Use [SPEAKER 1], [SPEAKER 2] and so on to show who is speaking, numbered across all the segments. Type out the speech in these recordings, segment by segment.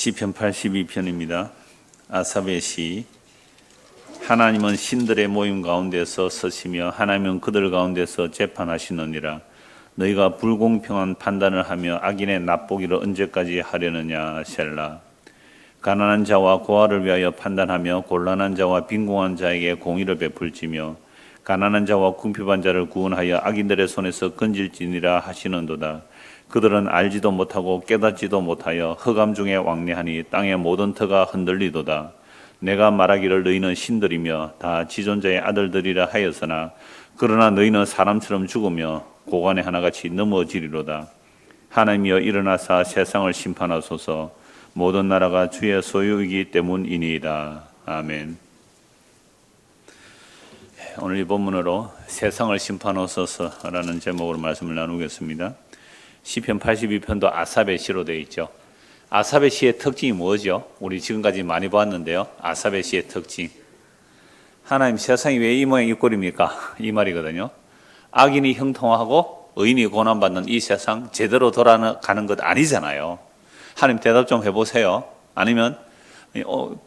[SPEAKER 1] 시편 82편입니다. 아삽의 시. 하나님은 신들의 모임 가운데서 서시며 하나님은 그들 가운데서 재판하시느니라. 너희가 불공평한 판단을 하며 악인의 납보기를 언제까지 하려느냐. 셀라. 가난한 자와 고아를 위하여 판단하며 곤란한 자와 빈궁한 자에게 공의를 베풀지며 가난한 자와 궁핍한 자를 구원하여 악인들의 손에서 건질지니라 하시는도다. 그들은 알지도 못하고 깨닫지도 못하여 흑암 중에 왕래하니 땅의 모든 터가 흔들리도다. 내가 말하기를 너희는 신들이며 다 지존자의 아들들이라 하였으나 그러나 너희는 사람처럼 죽으며 고관의 하나같이 넘어지리로다. 하나님이여 일어나사 세상을 심판하소서. 모든 나라가 주의 소유이기 때문이니이다. 아멘. 오늘 이 본문으로 세상을 심판하소서라는 제목으로 말씀을 나누겠습니다. 시편 82편도 아삽의 시로 되어 있죠. 아삽의 시의 특징이 뭐죠? 우리 지금까지 많이 보았는데요. 아삽의 시의 특징. 하나님, 세상이 왜 이 모양 이 꼴입니까? 이 말이거든요. 악인이 형통하고 의인이 고난받는 이 세상 제대로 돌아가는 것 아니잖아요. 하나님 대답 좀 해보세요. 아니면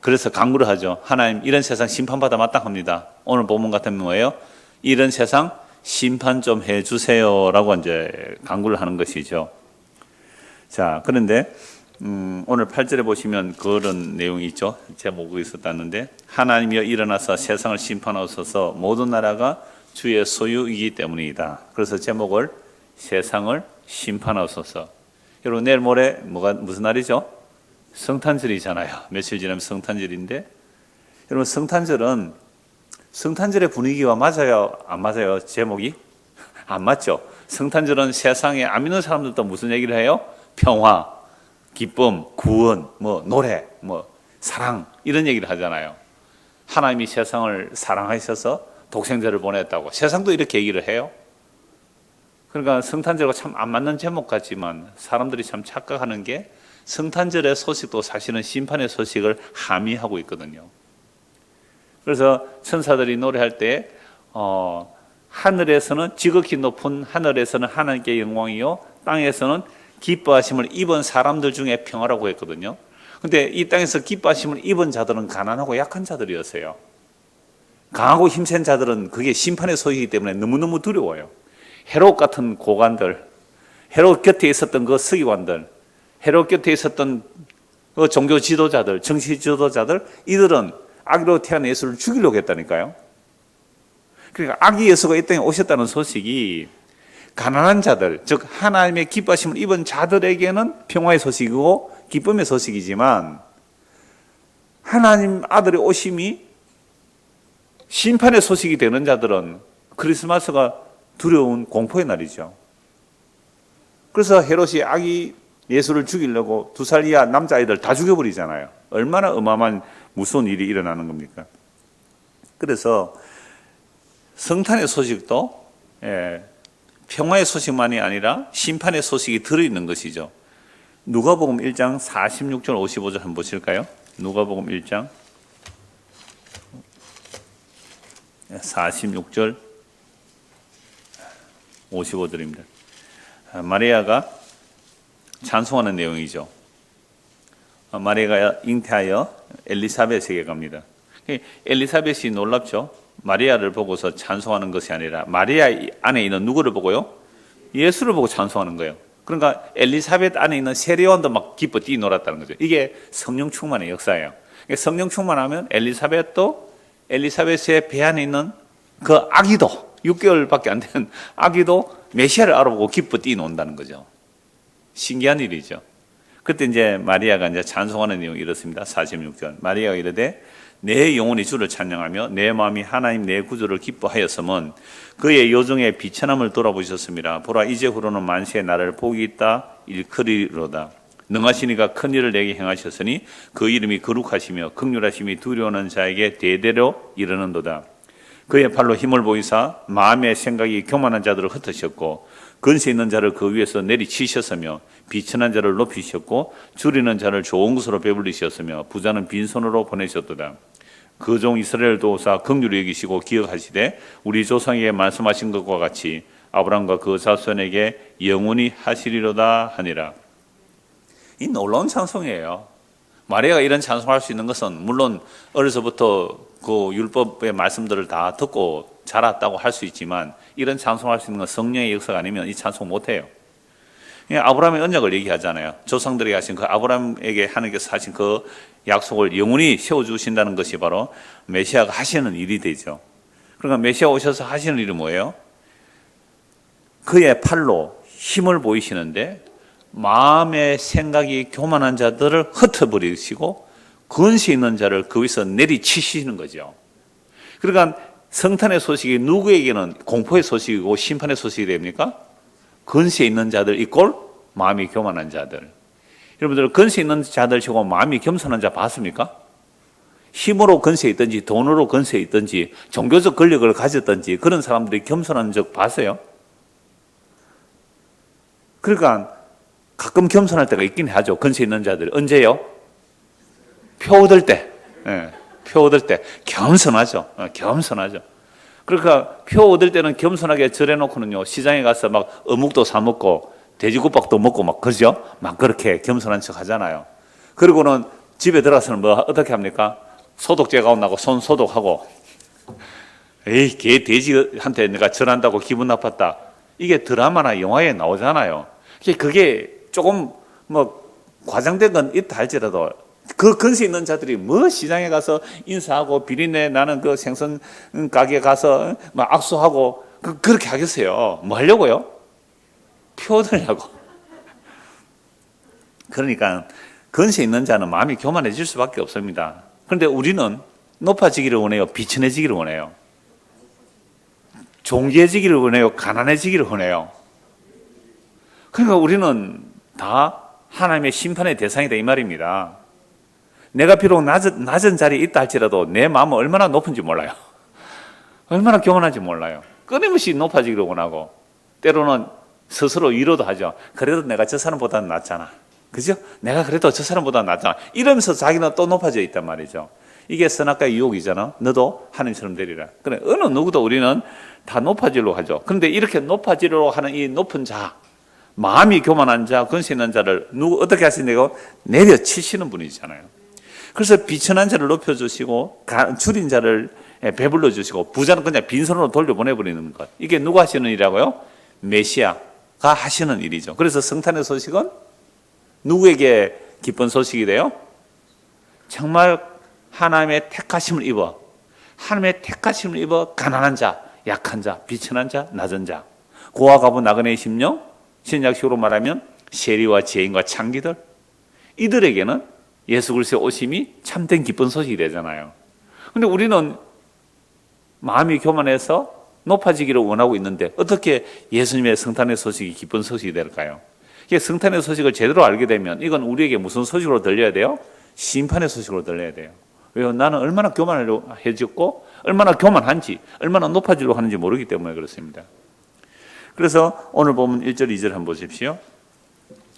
[SPEAKER 1] 그래서 강구를 하죠. 하나님, 이런 세상 심판받아 마땅합니다. 오늘 본문 같은 뭐예요? 이런 세상 심판 좀 해주세요라고 이제 강구를 하는 것이죠. 자, 그런데 오늘 8절에 보시면 그런 내용이 있죠. 제목이 있었다는데 하나님이여 일어나서 세상을 심판하소서. 모든 나라가 주의 소유이기 때문이다. 그래서 제목을 세상을 심판하소서. 여러분, 내일 모레 무슨 날이죠? 성탄절이잖아요. 며칠 지나면 성탄절인데, 여러분, 성탄절의 분위기와 맞아요? 안 맞아요? 제목이? 안 맞죠? 성탄절은 세상에 안 믿는 사람들도 무슨 얘기를 해요? 평화, 기쁨, 구원, 노래, 사랑, 이런 얘기를 하잖아요. 하나님이 세상을 사랑하셔서 독생자를 보냈다고. 세상도 이렇게 얘기를 해요. 그러니까 성탄절과 참 안 맞는 제목 같지만 사람들이 참 착각하는 게 성탄절의 소식도 사실은 심판의 소식을 함의하고 있거든요. 그래서 천사들이 노래할 때 하늘에서는 지극히 높은 하늘에서는 하나님께 영광이요 땅에서는 기뻐하심을 입은 사람들 중에 평화라고 했거든요. 근데 이 땅에서 기뻐하심을 입은 자들은 가난하고 약한 자들이었어요. 강하고 힘센 자들은 그게 심판의 소식이기 때문에 너무너무 두려워요. 헤롯 같은 고관들, 헤롯 곁에 있었던 그 서기관들, 헤롯 곁에 있었던 그 종교 지도자들, 정치 지도자들, 이들은 악으로 태어난 예수를 죽이려고 했다니까요. 그러니까 악의 예수가 이 땅에 오셨다는 소식이 가난한 자들, 즉 하나님의 기뻐하심을 입은 자들에게는 평화의 소식이고 기쁨의 소식이지만 하나님 아들의 오심이 심판의 소식이 되는 자들은 크리스마스가 두려운 공포의 날이죠. 그래서 헤롯이 아기 예수를 죽이려고 2살 이하 남자아이들 다 죽여버리잖아요. 얼마나 어마어마한 무서운 일이 일어나는 겁니까? 그래서 성탄의 소식도 평화의 소식만이 아니라 심판의 소식이 들어있는 것이죠. 누가복음 1장 46절 55절 한번 보실까요? 누가복음 1장 46절 55절입니다. 마리아가 찬송하는 내용이죠. 마리아가 잉태하여 엘리사벳에게 갑니다. 엘리사벳이 놀랍죠. 마리아를 보고서 찬송하는 것이 아니라 마리아 안에 있는 누구를 보고요? 예수를 보고 찬송하는 거예요. 그러니까 엘리사벳 안에 있는 세례요한도 막 기뻐 뛰놀았다는 거죠. 이게 성령 충만의 역사예요. 성령 충만하면 엘리사벳도 엘리사벳의 배 안에 있는 그 아기도 6개월밖에 안 되는 아기도 메시아를 알아보고 기뻐 뛰논다는 거죠. 신기한 일이죠. 그때 이제 마리아가 이제 찬송하는 내용이 이렇습니다. 46절. 마리아가 이르되 내 영혼이 주를 찬양하며 내 마음이 하나님 내 구주를 기뻐하였음은 그의 요정의 비천함을 돌아보셨습니다. 보라 이제후로는 만세의 나를 복이 있다 일컬이로다. 능하시니가 큰 일을 내게 행하셨으니 그 이름이 거룩하시며 긍휼하심이 두려워하는 자에게 대대로 이르는도다. 그의 팔로 힘을 보이사 마음의 생각이 교만한 자들을 흩으셨고 근세 있는 자를 그 위에서 내리치셨으며 비천한 자를 높이셨고 줄이는 자를 좋은 것으로 배불리셨으며 부자는 빈손으로 보내셨도다. 그 종 이스라엘 도우사 긍휼히 여기시고 기억하시되 우리 조상에게 말씀하신 것과 같이 아브라함과 그 자손에게 영원히 하시리로다 하니라. 이 놀라운 찬송이에요. 마리아가 이런 찬송할 수 있는 것은 물론 어려서부터 그 율법의 말씀들을 다 듣고 자랐다고 할 수 있지만 이런 찬송할 수 있는 건 성령의 역사가 아니면 이 찬송 못해요. 아브라함의 언약을 얘기하잖아요. 조상들에게 하신 그 아브라함에게 하나님께서 하신 그 약속을 영원히 세워주신다는 것이 바로 메시아가 하시는 일이 되죠. 그러니까 메시아 오셔서 하시는 일이 뭐예요? 그의 팔로 힘을 보이시는데 마음의 생각이 교만한 자들을 흩어버리시고 권세 있는 자를 그 위에서 내리치시는 거죠. 그러니까 성탄의 소식이 누구에게는 공포의 소식이고 심판의 소식이 됩니까? 권세 있는 자들 이꼴 마음이 교만한 자들. 여러분들 권세 있는 자들 치고 마음이 겸손한 자 봤습니까? 힘으로 권세 있든지 돈으로 권세 있든지 종교적 권력을 가졌든지 그런 사람들이 겸손한 적 봤어요? 그러니까 가끔 겸손할 때가 있긴 하죠. 권세 있는 자들이. 언제요? 표 얻을 때. 표 얻을 때 겸손하죠. 겸손하죠. 그러니까 표 얻을 때는 겸손하게 절해놓고는요, 시장에 가서 막 어묵도 사 먹고 돼지국밥도 먹고 막 그러죠. 막 그렇게 겸손한 척 하잖아요. 그리고는 집에 들어가서는 뭐 어떻게 합니까? 소독제 가온다고 손 소독하고, 에이 개 돼지한테 내가 절한다고 기분 나빴다. 이게 드라마나 영화에 나오잖아요. 그게 조금 뭐 과장된 건 있다 할지라도 그 근세 있는 자들이 뭐 시장에 가서 인사하고 비린내 나는 그 생선 가게 가서 막 악수하고 그렇게 하겠어요. 뭐 하려고요? 표 얻으려고. 그러니까 근세 있는 자는 마음이 교만해질 수밖에 없습니다. 그런데 우리는 높아지기를 원해요? 비천해지기를 원해요? 존귀해지기를 원해요? 가난해지기를 원해요? 그러니까 우리는 다 하나님의 심판의 대상이다 이 말입니다. 내가 비록 낮은 자리에 있다 할지라도 내 마음은 얼마나 높은지 몰라요. 얼마나 교만한지 몰라요. 끊임없이 높아지기를 원하고 때로는 스스로 위로도 하죠. 그래도 내가 저 사람보다는 낫잖아. 그죠? 내가 그래도 저 사람보다 낫잖아. 이러면서 자기는 또 높아져 있단 말이죠. 이게 선악과의 유혹이잖아. 너도 하나님처럼 되리라. 그래, 어느 누구도 우리는 다 높아지려고 하죠. 그런데 이렇게 높아지려고 하는 이 높은 자, 마음이 교만한 자, 근세 있는 자를 어떻게 하시냐고 내려치시는 분이잖아요. 그래서 비천한 자를 높여주시고 줄인 자를 배불러 주시고 부자는 그냥 빈손으로 돌려보내버리는 것. 이게 누가 하시는 일이라고요? 메시아가 하시는 일이죠. 그래서 성탄의 소식은 누구에게 기쁜 소식이 돼요? 정말 하나님의 택하심을 입어, 하나님의 택하심을 입어 가난한 자, 약한 자, 비천한 자, 낮은 자, 고아 가부 나그네의 심령, 신약식으로 말하면 세리와 죄인과 창기들, 이들에게는 예수 그리스도의 오심이 참된 기쁜 소식이 되잖아요. 그런데 우리는 마음이 교만해서 높아지기를 원하고 있는데 어떻게 예수님의 성탄의 소식이 기쁜 소식이 될까요? 성탄의 소식을 제대로 알게 되면 이건 우리에게 무슨 소식으로 들려야 돼요? 심판의 소식으로 들려야 돼요. 왜요? 나는 얼마나 교만해졌고 얼마나 교만한지 얼마나 높아지려고 하는지 모르기 때문에 그렇습니다. 그래서 오늘 보면 1절 2절 한번 보십시오.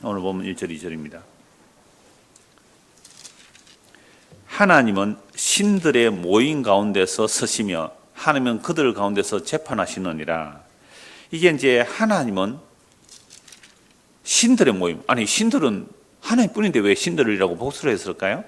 [SPEAKER 1] 오늘 보면 1절 2절입니다. 하나님은 신들의 모임 가운데서 서시며 하나님은 그들 가운데서 재판하시느니라. 이게 이제 하나님은 신들의 모임, 아니 신들은 하나님뿐인데 왜 신들이라고 복수를 했을까요?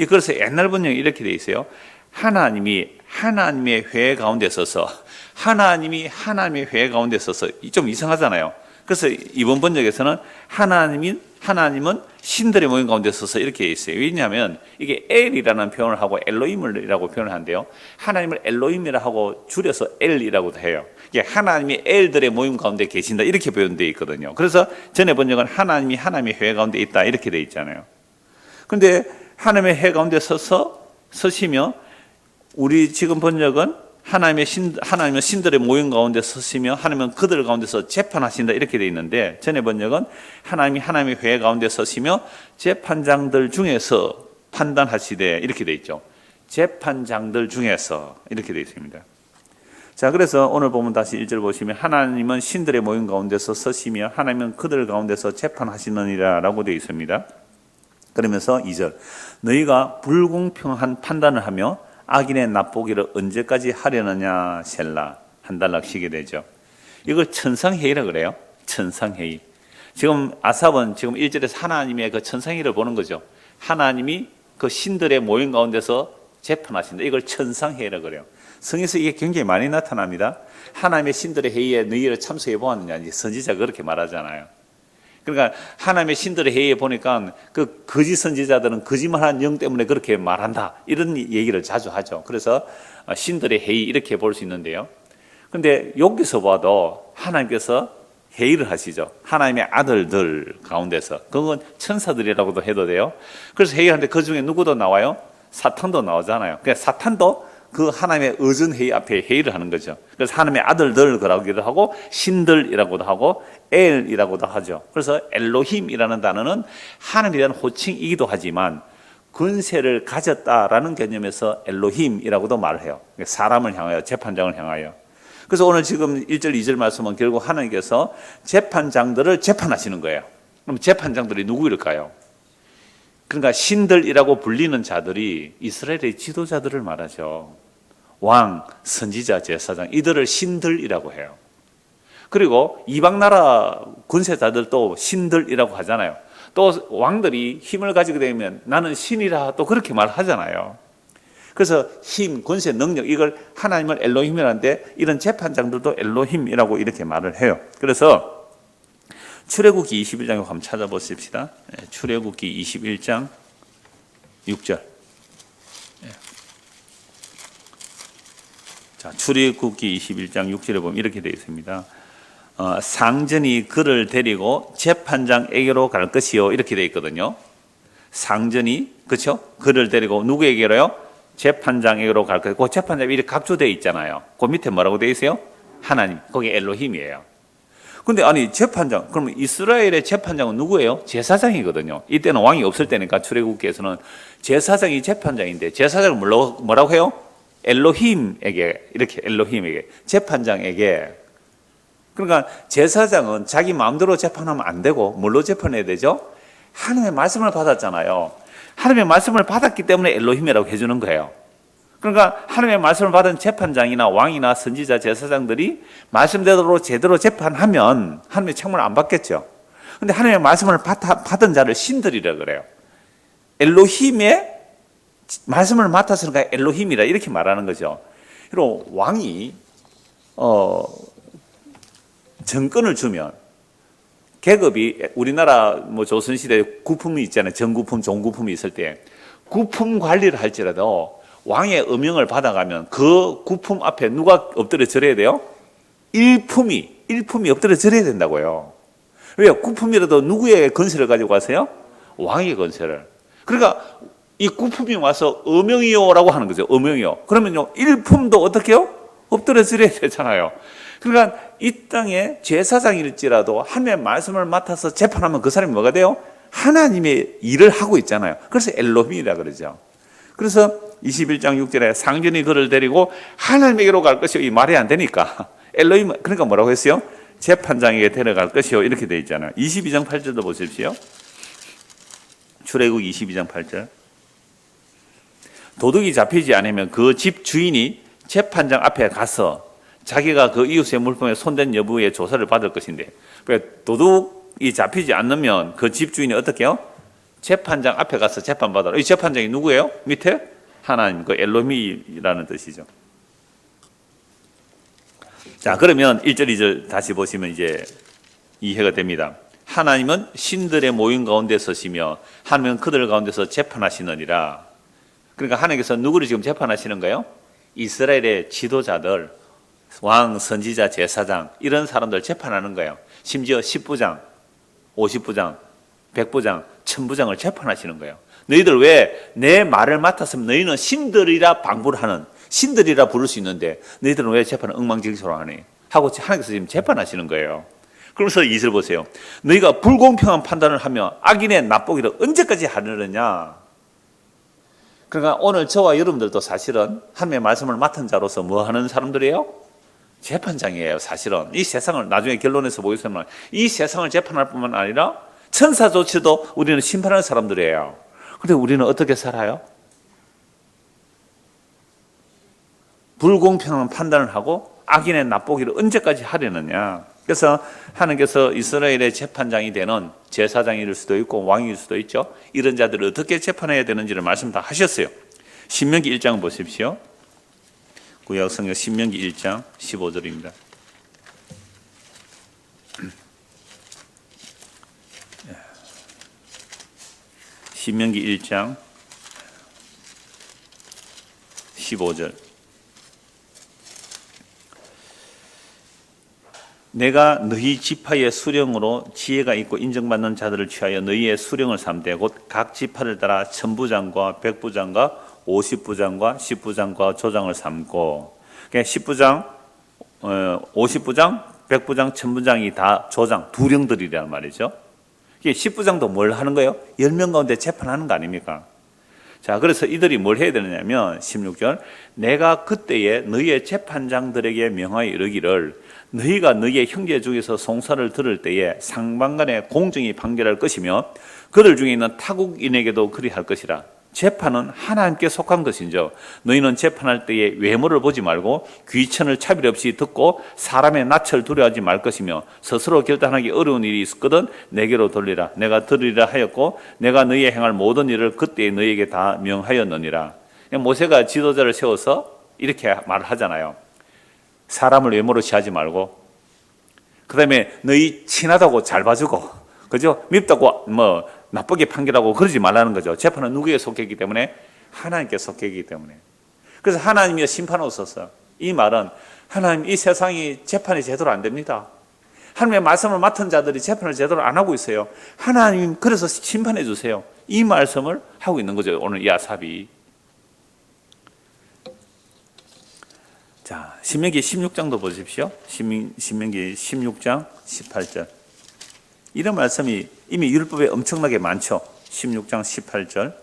[SPEAKER 1] 그래서 옛날 번역이 이렇게 돼 있어요. 하나님이 하나님의 회의 가운데 서서, 하나님이 하나님의 회의 가운데 서서, 좀 이상하잖아요. 그래서 이번 번역에서는 하나님은 신들의 모임 가운데 서서 이렇게 있어요. 왜냐하면 이게 엘이라는 표현을 하고 엘로힘이라고 표현을 하는데요. 하나님을 엘로힘이라 하고 줄여서 엘이라고도 해요. 이게 하나님이 엘들의 모임 가운데 계신다 이렇게 표현되어 있거든요. 그래서 전에 번역은 하나님이 하나님의 회의 가운데 있다 이렇게 되어 있잖아요. 그런데 하나님의 회의 가운데 서시며 우리 지금 번역은 하나님은 신들의 모임 가운데 서시며 하나님은 그들 가운데서 재판하신다 이렇게 되어 있는데 전의 번역은 하나님이 하나님의 회의 가운데 서시며 재판장들 중에서 판단하시되 이렇게 되어 있죠. 재판장들 중에서 이렇게 되어 있습니다. 자, 그래서 오늘 보면 다시 1절 보시면 하나님은 신들의 모임 가운데서 서시며 하나님은 그들 가운데서 재판하시느니라 라고 되어 있습니다. 그러면서 2절 너희가 불공평한 판단을 하며 악인의 납보기를 언제까지 하려느냐 셀라 한 달락 쉬게 되죠. 이걸 천상회의라 그래요. 천상회의. 지금 아삽은 지금 1절에서 하나님의 그 천상회의를 보는 거죠. 하나님이 그 신들의 모임 가운데서 재판하신다. 이걸 천상회의라고 그래요. 성에서 이게 굉장히 많이 나타납니다. 하나님의 신들의 회의에 너희를 참석해 보았느냐. 이제 선지자가 그렇게 말하잖아요. 그러니까 하나님의 신들의 회의에 보니까 그 거짓 선지자들은 거짓말하는 영 때문에 그렇게 말한다. 이런 얘기를 자주 하죠. 그래서 신들의 회의 이렇게 볼 수 있는데요. 근데 여기서 봐도 하나님께서 회의를 하시죠. 하나님의 아들들 가운데서. 그건 천사들이라고도 해도 돼요. 그래서 회의하는데 그 중에 누구도 나와요? 사탄도 나오잖아요. 그러니까 사탄도 그 하나님의 의전 회의 앞에 회의를 하는 거죠. 그래서 하나님의 아들들 그러기도 하고 신들이라고도 하고 엘이라고도 하죠. 그래서 엘로힘이라는 단어는 하나님이라는 호칭이기도 하지만 권세를 가졌다라는 개념에서 엘로힘이라고도 말을 해요. 사람을 향하여, 재판장을 향하여. 그래서 오늘 지금 1절, 2절 말씀은 결국 하나님께서 재판장들을 재판하시는 거예요. 그럼 재판장들이 누구일까요? 그러니까 신들이라고 불리는 자들이 이스라엘의 지도자들을 말하죠. 왕, 선지자, 제사장, 이들을 신들이라고 해요. 그리고 이방 나라 군세자들도 신들이라고 하잖아요. 또 왕들이 힘을 가지게 되면 나는 신이라 또 그렇게 말하잖아요. 그래서 힘, 권세, 능력 이걸 하나님을 엘로힘이라는데 이런 재판장들도 엘로힘이라고 이렇게 말을 해요. 그래서 출애굽기 21장에 한번 찾아보십시다. 출애굽기 21장 6절. 자, 출애굽기 21장 6절에 보면 이렇게 되어 있습니다. 상전이 그를 데리고 재판장에게로 갈 것이요 이렇게 되어 있거든요. 상전이 그렇죠? 그를 데리고 누구에게로요? 재판장에게로 갈 것이고 그 재판장이 이렇게 각조되어 있잖아요. 그 밑에 뭐라고 되어 있어요? 하나님. 거기 엘로힘이에요. 근데 아니 재판장 그러면 이스라엘의 재판장은 누구예요? 제사장이거든요. 이때는 왕이 없을 때니까 출애굽기에서는 제사장이 재판장인데 제사장은 뭐라고 해요? 엘로힘에게 이렇게 엘로힘에게 재판장에게. 그러니까 제사장은 자기 마음대로 재판하면 안 되고 뭘로 재판해야 되죠? 하나님의 말씀을 받았잖아요. 하나님의 말씀을 받았기 때문에 엘로힘이라고 해주는 거예요. 그러니까 하나님의 말씀을 받은 재판장이나 왕이나 선지자, 제사장들이 말씀대로 제대로 재판하면 하나님의 책무를 안 받겠죠. 그런데 하나님의 말씀을 받은 자를 신들이라 그래요. 엘로힘의 말씀을 맡았으니까 엘로힘이라 이렇게 말하는 거죠. 그리고 왕이 정권을 주면 계급이 우리나라 뭐 조선시대에 구품이 있잖아요. 정구품, 종구품이 있을 때 구품 관리를 할지라도 왕의 음영을 받아가면 그 구품 앞에 누가 엎드려 절해야 돼요? 일품이 엎드려 절해야 된다고요. 왜요? 구품이라도 누구의 건세를 가지고 가세요? 왕의 건세를. 그러니까 이 구품이 와서 음영이요라고 하는 거죠. 음영이요. 그러면요 일품도 어떻게 해요? 엎드려 절해야 되잖아요. 그러니까 이 땅에 제사장일지라도 하나님의 말씀을 맡아서 재판하면 그 사람이 뭐가 돼요? 하나님의 일을 하고 있잖아요. 그래서 엘로힘이라 그러죠. 그래서 21장 6절에 상전이 그를 데리고 하나님에게로 갈 것이요. 이 말이 안 되니까 엘로힘 그러니까 뭐라고 했어요? 재판장에게 데려갈 것이요. 이렇게 되어 있잖아요. 22장 8절도 보십시오. 출애굽 22장 8절. 도둑이 잡히지 않으면 그 집 주인이 재판장 앞에 가서 자기가 그 이웃의 물품에 손댄 여부의 조사를 받을 것인데 도둑이 잡히지 않으면 그 집주인이 어떻게 해요? 재판장 앞에 가서 재판받아라. 이 재판장이 누구예요? 밑에? 하나님, 그 엘로힘이라는 뜻이죠. 자, 그러면 1절, 2절 다시 보시면 이제 이해가 됩니다. 하나님은 신들의 모임 가운데 서시며 하나님은 그들 가운데서 재판하시느니라. 그러니까 하나님께서 누구를 지금 재판하시는 거예요? 이스라엘의 지도자들, 왕, 선지자, 제사장 이런 사람들 재판하는 거예요. 심지어 10부장, 50부장, 100부장, 1000부장을 재판하시는 거예요. 너희들 왜 내 말을 맡았으면 너희는 신들이라 방불 하는 신들이라 부를 수 있는데 너희들은 왜 재판을 엉망진창으로 하니? 하고 하나님께서 지금 재판하시는 거예요. 그러면서 2절 보세요. 너희가 불공평한 판단을 하며 악인의 납보기를 언제까지 하느냐? 그러니까 오늘 저와 여러분들도 사실은 하나님의 말씀을 맡은 자로서 뭐 하는 사람들이에요? 재판장이에요. 사실은 이 세상을 나중에 결론에서 보겠지만 이 세상을 재판할 뿐만 아니라 천사조차도 우리는 심판하는 사람들이에요. 그런데 우리는 어떻게 살아요? 불공평한 판단을 하고 악인의 납보기를 언제까지 하려느냐. 그래서 하나님께서 이스라엘의 재판장이 되는 제사장일 수도 있고 왕일 수도 있죠. 이런 자들을 어떻게 재판해야 되는지를 말씀 다 하셨어요. 신명기 1장 보십시오. 구약성경 신명기 1장 15절입니다. 신명기 1장 15절. 내가 너희 지파의 수령으로 지혜가 있고 인정받는 자들을 취하여 너희의 수령을 삼되 곧 각 지파를 따라 천부장과 백부장과 50부장과 10부장과 조장을 삼고, 그러니까 10부장, 50부장, 백부장, 천부장이 다 조장, 두령들이란 말이죠. 이게 10부장도 뭘 하는 거예요? 10명 가운데 재판하는 거 아닙니까? 자, 그래서 이들이 뭘 해야 되느냐면 16절, 내가 그때에 너희의 재판장들에게 명하여 이르기를 너희가 너희의 형제 중에서 송사를 들을 때에 상방간에 공정히 판결할 것이며 그들 중에 있는 타국인에게도 그리할 것이라. 재판은 하나님께 속한 것인즉 너희는 재판할 때에 외모를 보지 말고 귀천을 차별 없이 듣고 사람의 낯을 두려워하지 말 것이며 스스로 결단하기 어려운 일이 있었거든 내게로 돌리라. 내가 들으리라 하였고 내가 너희의 행할 모든 일을 그때 너희에게 다 명하였느니라. 모세가 지도자를 세워서 이렇게 말을 하잖아요. 사람을 외모로 취하지 말고, 그 다음에 너희 친하다고 잘 봐주고, 그죠? 밉다고 나쁘게 판결하고 그러지 말라는 거죠. 재판은 누구에게 속했기 때문에? 하나님께 속했기 때문에. 그래서 하나님이 심판을 썼어요. 이 말은 하나님, 이 세상이 재판이 제대로 안 됩니다. 하나님의 말씀을 맡은 자들이 재판을 제대로 안 하고 있어요. 하나님 그래서 심판해 주세요. 이 말씀을 하고 있는 거죠. 오늘 이 아삽이. 자, 신명기 16장도 보십시오. 신명기 16장 18절. 이런 말씀이 이미 율법에 엄청나게 많죠. 16장 18절.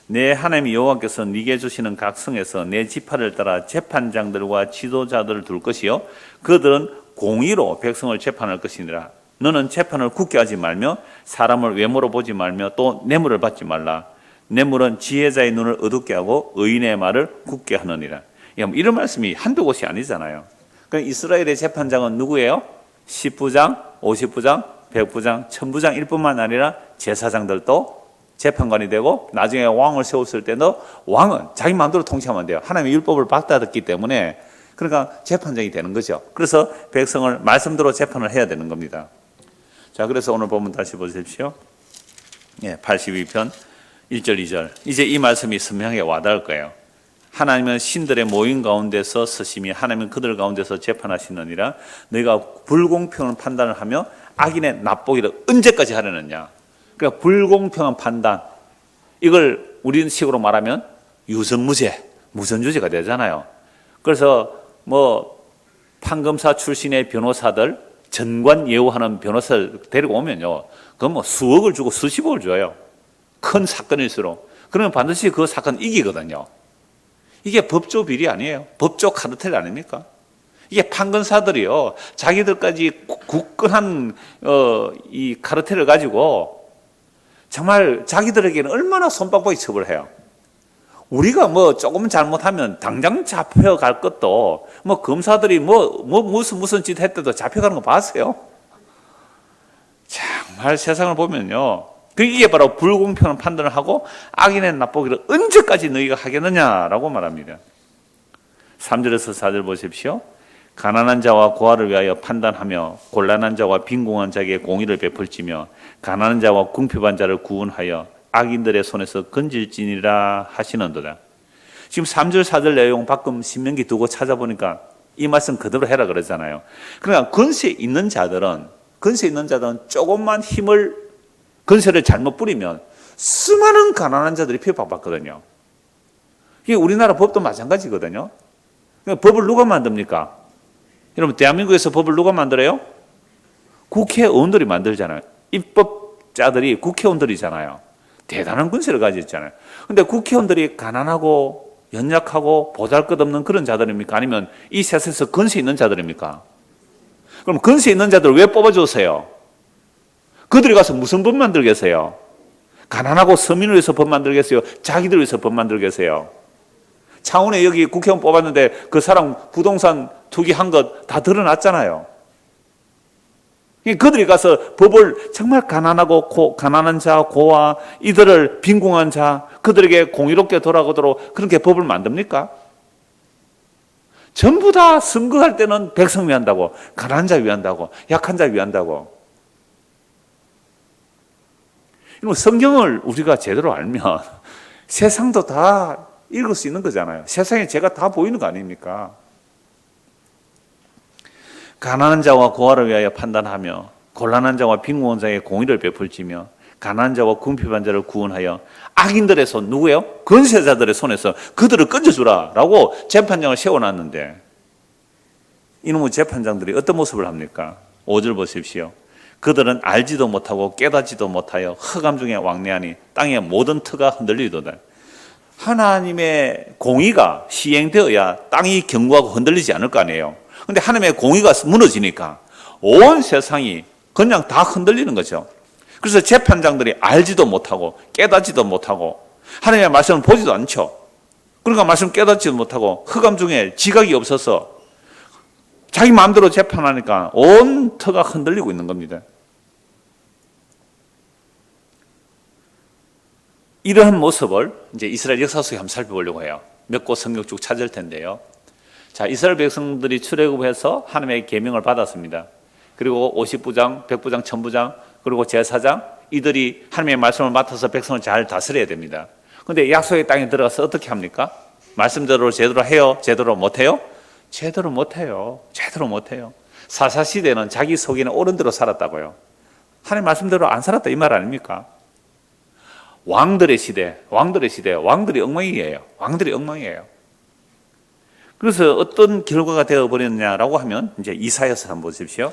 [SPEAKER 1] 내 하나님 여호와께서 네게 주시는 각 성에서 내 지파를 따라 재판장들과 지도자들을 둘 것이요 그들은 공의로 백성을 재판할 것이니라. 너는 재판을 굳게 하지 말며 사람을 외모로 보지 말며 또 뇌물을 받지 말라. 뇌물은 지혜자의 눈을 어둡게 하고 의인의 말을 굳게 하느니라. 이런 말씀이 한두 곳이 아니잖아요. 그러니까 이스라엘의 재판장은 누구예요? 10부장, 50부장, 100부장, 1000부장 일뿐만 아니라 제사장들도 재판관이 되고 나중에 왕을 세웠을 때도 왕은 자기 마음대로 통치하면 안 돼요. 하나님의 율법을 받아들였기 때문에 그러니까 재판장이 되는 거죠. 그래서 백성을 말씀대로 재판을 해야 되는 겁니다. 자, 그래서 오늘 본문 다시 보십시오. 82편 1절 2절. 이제 이 말씀이 선명하게 와닿을 거예요. 하나님은 신들의 모임 가운데서 서심히 하나님은 그들 가운데서 재판하시느니라. 너희가 불공평한 판단을 하며 악인의 납보기를 언제까지 하려느냐. 그러니까 불공평한 판단, 이걸 우리 식으로 말하면 유선무죄, 무선주죄가 되잖아요. 그래서 판검사 출신의 변호사들, 전관 예우하는 변호사를 데리고 오면요, 그건 수억을 주고 수십억을 줘요. 큰 사건일수록. 그러면 반드시 그 사건 이기거든요. 이게 법조 비리 아니에요. 법조 카르텔 아닙니까? 이게 판검사들이요, 자기들까지 굳건한 이 카르텔을 가지고 정말 자기들에게는 얼마나 손바닥이 처벌해요. 우리가 조금 잘못하면 당장 잡혀갈 것도 검사들이 무슨 짓 했대도 잡혀가는 거 봤어요. 정말 세상을 보면요, 이게 바로 불공평한 판단을 하고 악인의 납보기를 언제까지 너희가 하겠느냐라고 말합니다. 3절에서 4절 보십시오. 가난한 자와 고아를 위하여 판단하며 곤란한 자와 빈궁한 자에게 공의를 베풀지며 가난한 자와 궁핍한 자를 구원하여 악인들의 손에서 건질지니라 하시는도다. 지금 3절 4절 내용 방금 신명기 두고 찾아보니까 이 말씀 그대로 해라 그러잖아요. 그러니까 권세 있는 자들은 조금만 건세를 잘못 부리면 수많은 가난한 자들이 핍박받거든요. 이게 우리나라 법도 마찬가지거든요. 그러니까 법을 누가 만듭니까? 여러분, 대한민국에서 법을 누가 만들어요? 국회의원들이 만들잖아요. 입법자들이 국회의원들이잖아요. 대단한 권세를 가지고 있잖아요. 그런데 국회의원들이 가난하고 연약하고 보잘것없는 그런 자들입니까? 아니면 이 세상에서 권세 있는 자들입니까? 그럼 권세 있는 자들을 왜 뽑아주세요? 그들이 가서 무슨 법 만들겠어요? 가난하고 서민을 위해서 법 만들겠어요? 자기들 위해서 법 만들겠어요? 차원에 여기 국회의원 뽑았는데 그 사람 부동산 투기한 것 다 드러났잖아요. 그들이 가서 법을 정말 가난한 자, 고아, 이들을 빈궁한 자, 그들에게 공의롭게 돌아가도록 그렇게 법을 만듭니까? 전부 다 선거할 때는 백성 위한다고, 가난한 자 위한다고, 약한 자 위한다고. 성경을 우리가 제대로 알면 세상도 다 읽을 수 있는 거잖아요. 세상에 제가 다 보이는 거 아닙니까? 가난한 자와 고아를 위하여 판단하며 곤란한 자와 빈곤한 자에게 공의를 베풀지며 가난한 자와 궁핍한 자를 구원하여 악인들의 손, 누구예요? 권세자들의 손에서 그들을 건져주라라고 재판장을 세워놨는데 이놈의 재판장들이 어떤 모습을 합니까? 5절 보십시오. 그들은 알지도 못하고 깨닫지도 못하여 흑암 중에 왕래하니 땅의 모든 터가 흔들리도다. 하나님의 공의가 시행되어야 땅이 견고하고 흔들리지 않을 거 아니에요. 근데 하나님의 공의가 무너지니까 온 세상이 그냥 다 흔들리는 거죠. 그래서 재판장들이 알지도 못하고 깨닫지도 못하고 하나님의 말씀을 보지도 않죠. 그러니까 말씀 깨닫지도 못하고 흑암 중에 지각이 없어서 자기 마음대로 재판하니까 온 터가 흔들리고 있는 겁니다. 이러한 모습을 이제 이스라엘 역사 속에 한번 살펴보려고 해요. 몇 곳 성경 쭉 찾을 텐데요. 자, 이스라엘 백성들이 출애굽해서 하나님의 계명을 받았습니다. 그리고 50부장, 100부장, 1000부장, 그리고 제사장 이들이 하나님의 말씀을 맡아서 백성을 잘 다스려야 됩니다. 그런데 약속의 땅에 들어가서 어떻게 합니까? 말씀대로 제대로 해요? 제대로 못해요? 제대로 못해요. 제대로 못해요. 사사시대는 자기 속에는 옳은 대로 살았다고요. 하나님 말씀대로 안 살았다 이 말 아닙니까? 왕들의 시대, 왕들이 엉망이에요. 왕들이 엉망이에요. 그래서 어떤 결과가 되어버렸냐라고 하면 이제 이사야서 한번 보십시오.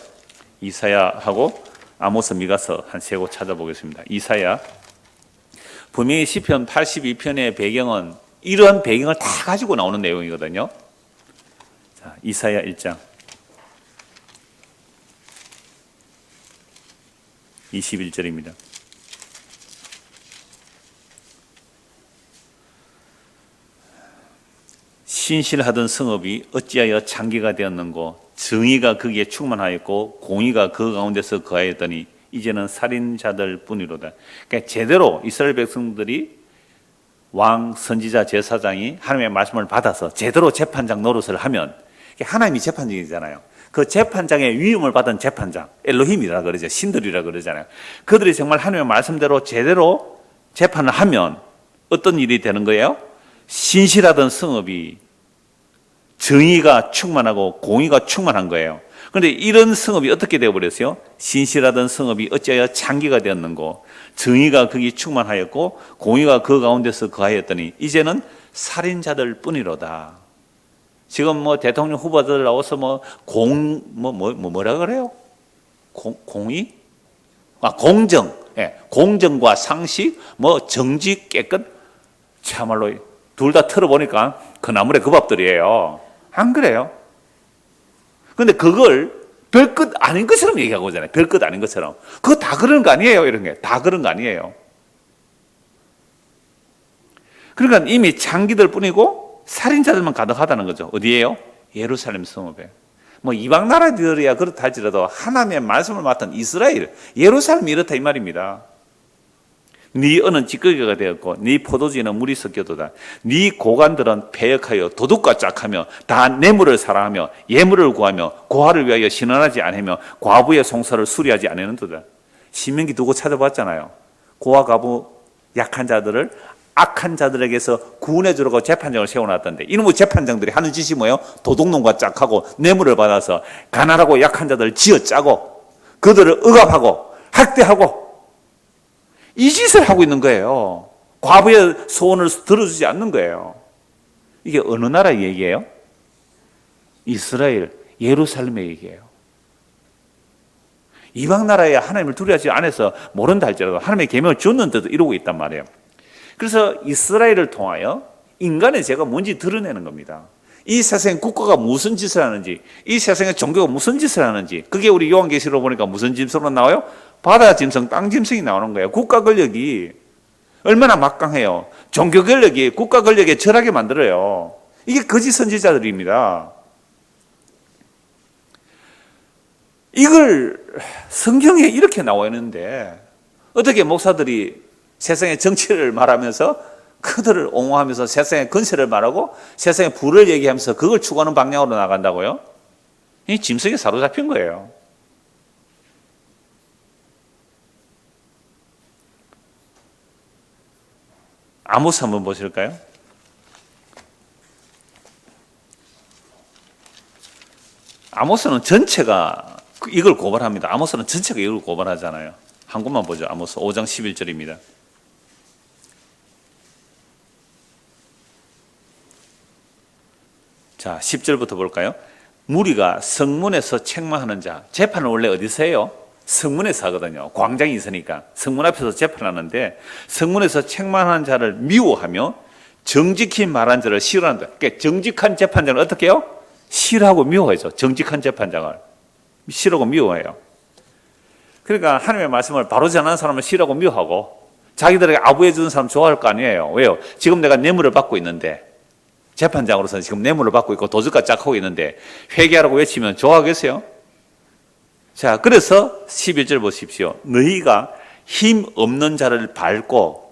[SPEAKER 1] 이사야하고 아모스, 미가서 한 세 곳 찾아보겠습니다. 이사야, 분명히 시편 82편의 배경은 이러한 배경을 다 가지고 나오는 내용이거든요. 자, 이사야 1장 21절입니다. 신실하던 성읍이 어찌하여 창기가 되었는고 정의가 거기에 충만하였고 공의가 그 가운데서 거하였더니 이제는 살인자들 뿐이로다. 그러니까 제대로 이스라엘 백성들이 왕, 선지자, 제사장이 하나님의 말씀을 받아서 제대로 재판장 노릇을 하면 하나님이 재판장이잖아요. 그 재판장의 위임을 받은 재판장, 엘로힘이라 그러죠. 신들이라 그러잖아요. 그들이 정말 하나님의 말씀대로 제대로 재판을 하면 어떤 일이 되는 거예요? 신실하던 성읍이 정의가 충만하고 공의가 충만한 거예요. 그런데 이런 성읍이 어떻게 되어버렸어요? 신실하던 성읍이 어찌하여 창기가 되었는고 정의가 거기 충만하였고 공의가 그 가운데서 거하였더니 이제는 살인자들 뿐이로다. 지금 뭐 대통령 후보들 나와서 뭐라 그래요? 공의? 공정. 예, 공정과 상식, 정직, 깨끗. 참말로 둘 다 털어보니까 그 나물의 그 밥들이에요. 안 그래요? 근데 그걸 별것 아닌 것처럼 얘기하고 있잖아요. 별것 아닌 것처럼. 그거 다 그런 거 아니에요. 이런 게. 다 그런 거 아니에요. 그러니까 이미 창기들 뿐이고 살인자들만 가득하다는 거죠. 어디에요? 예루살렘 성읍에. 이방 나라들이야 그렇다 할지라도 하나님의 말씀을 맡은 이스라엘, 예루살렘이 이렇다 이 말입니다. 네 은은 찌꺼기가 되었고 네 포도주에는 물이 섞여도다. 네 고관들은 패역하여 도둑과 짝하며 다 뇌물을 사랑하며 예물을 구하며 고아를 위하여 신원하지 않으며 과부의 송사를 수리하지 않는도다. 신명기 두고 찾아봤잖아요. 고아 과부 약한 자들을 악한 자들에게서 구원해 주라고 재판장을 세워놨던데 이놈의 재판장들이 하는 짓이 뭐예요? 도둑놈과 짝하고 뇌물을 받아서 가난하고 약한 자들을 쥐어짜고 그들을 억압하고 학대하고 이 짓을 하고 있는 거예요. 과부의 소원을 들어주지 않는 거예요. 이게 어느 나라 얘기예요? 이스라엘, 예루살렘의 얘기예요. 이방 나라에 하나님을 두려워하지 않아서 모른다 할지라도 하나님의 계명을 줬는데도 이러고 있단 말이에요. 그래서 이스라엘을 통하여 인간의 죄가 뭔지 드러내는 겁니다. 이 세상의 국가가 무슨 짓을 하는지, 이 세상의 종교가 무슨 짓을 하는지, 그게 우리 요한계시록 보니까 무슨 짐승으로 나와요? 바다 짐승, 땅 짐승이 나오는 거예요. 국가 권력이 얼마나 막강해요. 종교 권력이 국가 권력에 절하게 만들어요. 이게 거짓 선지자들입니다. 이걸 성경에 이렇게 나와 있는데 어떻게 목사들이 세상의 정치를 말하면서 그들을 옹호하면서 세상의 건설을 말하고 세상의 부를 얘기하면서 그걸 추구하는 방향으로 나간다고요? 이 짐승에 사로잡힌 거예요. 아모스 한번 보실까요? 아모스는 전체가 이걸 고발합니다. 아모스는 전체가 이걸 고발하잖아요. 한 곳만 보죠. 아모스 5장 11절입니다. 자, 10절부터 볼까요? 무리가 성문에서 책망하는 자, 재판은 원래 어디서 해요? 성문에서 하거든요. 광장이 있으니까 성문 앞에서 재판하는데 성문에서 책망하는 자를 미워하며 정직히 말한 자를 싫어한다. 그러니까 정직한 재판장을 어떻게 해요? 싫어하고 미워하죠. 정직한 재판장을 싫어하고 미워해요. 그러니까 하나님의 말씀을 바로 전하는 사람을 싫어하고 미워하고 자기들에게 아부해 주는 사람 좋아할 거 아니에요. 왜요? 지금 내가 뇌물을 받고 있는데 재판장으로서는 지금 뇌물을 받고 있고 도둑같이 짝하고 있는데 회개하라고 외치면 좋아하겠어요? 자, 그래서 11절 보십시오. 너희가 힘 없는 자를 밟고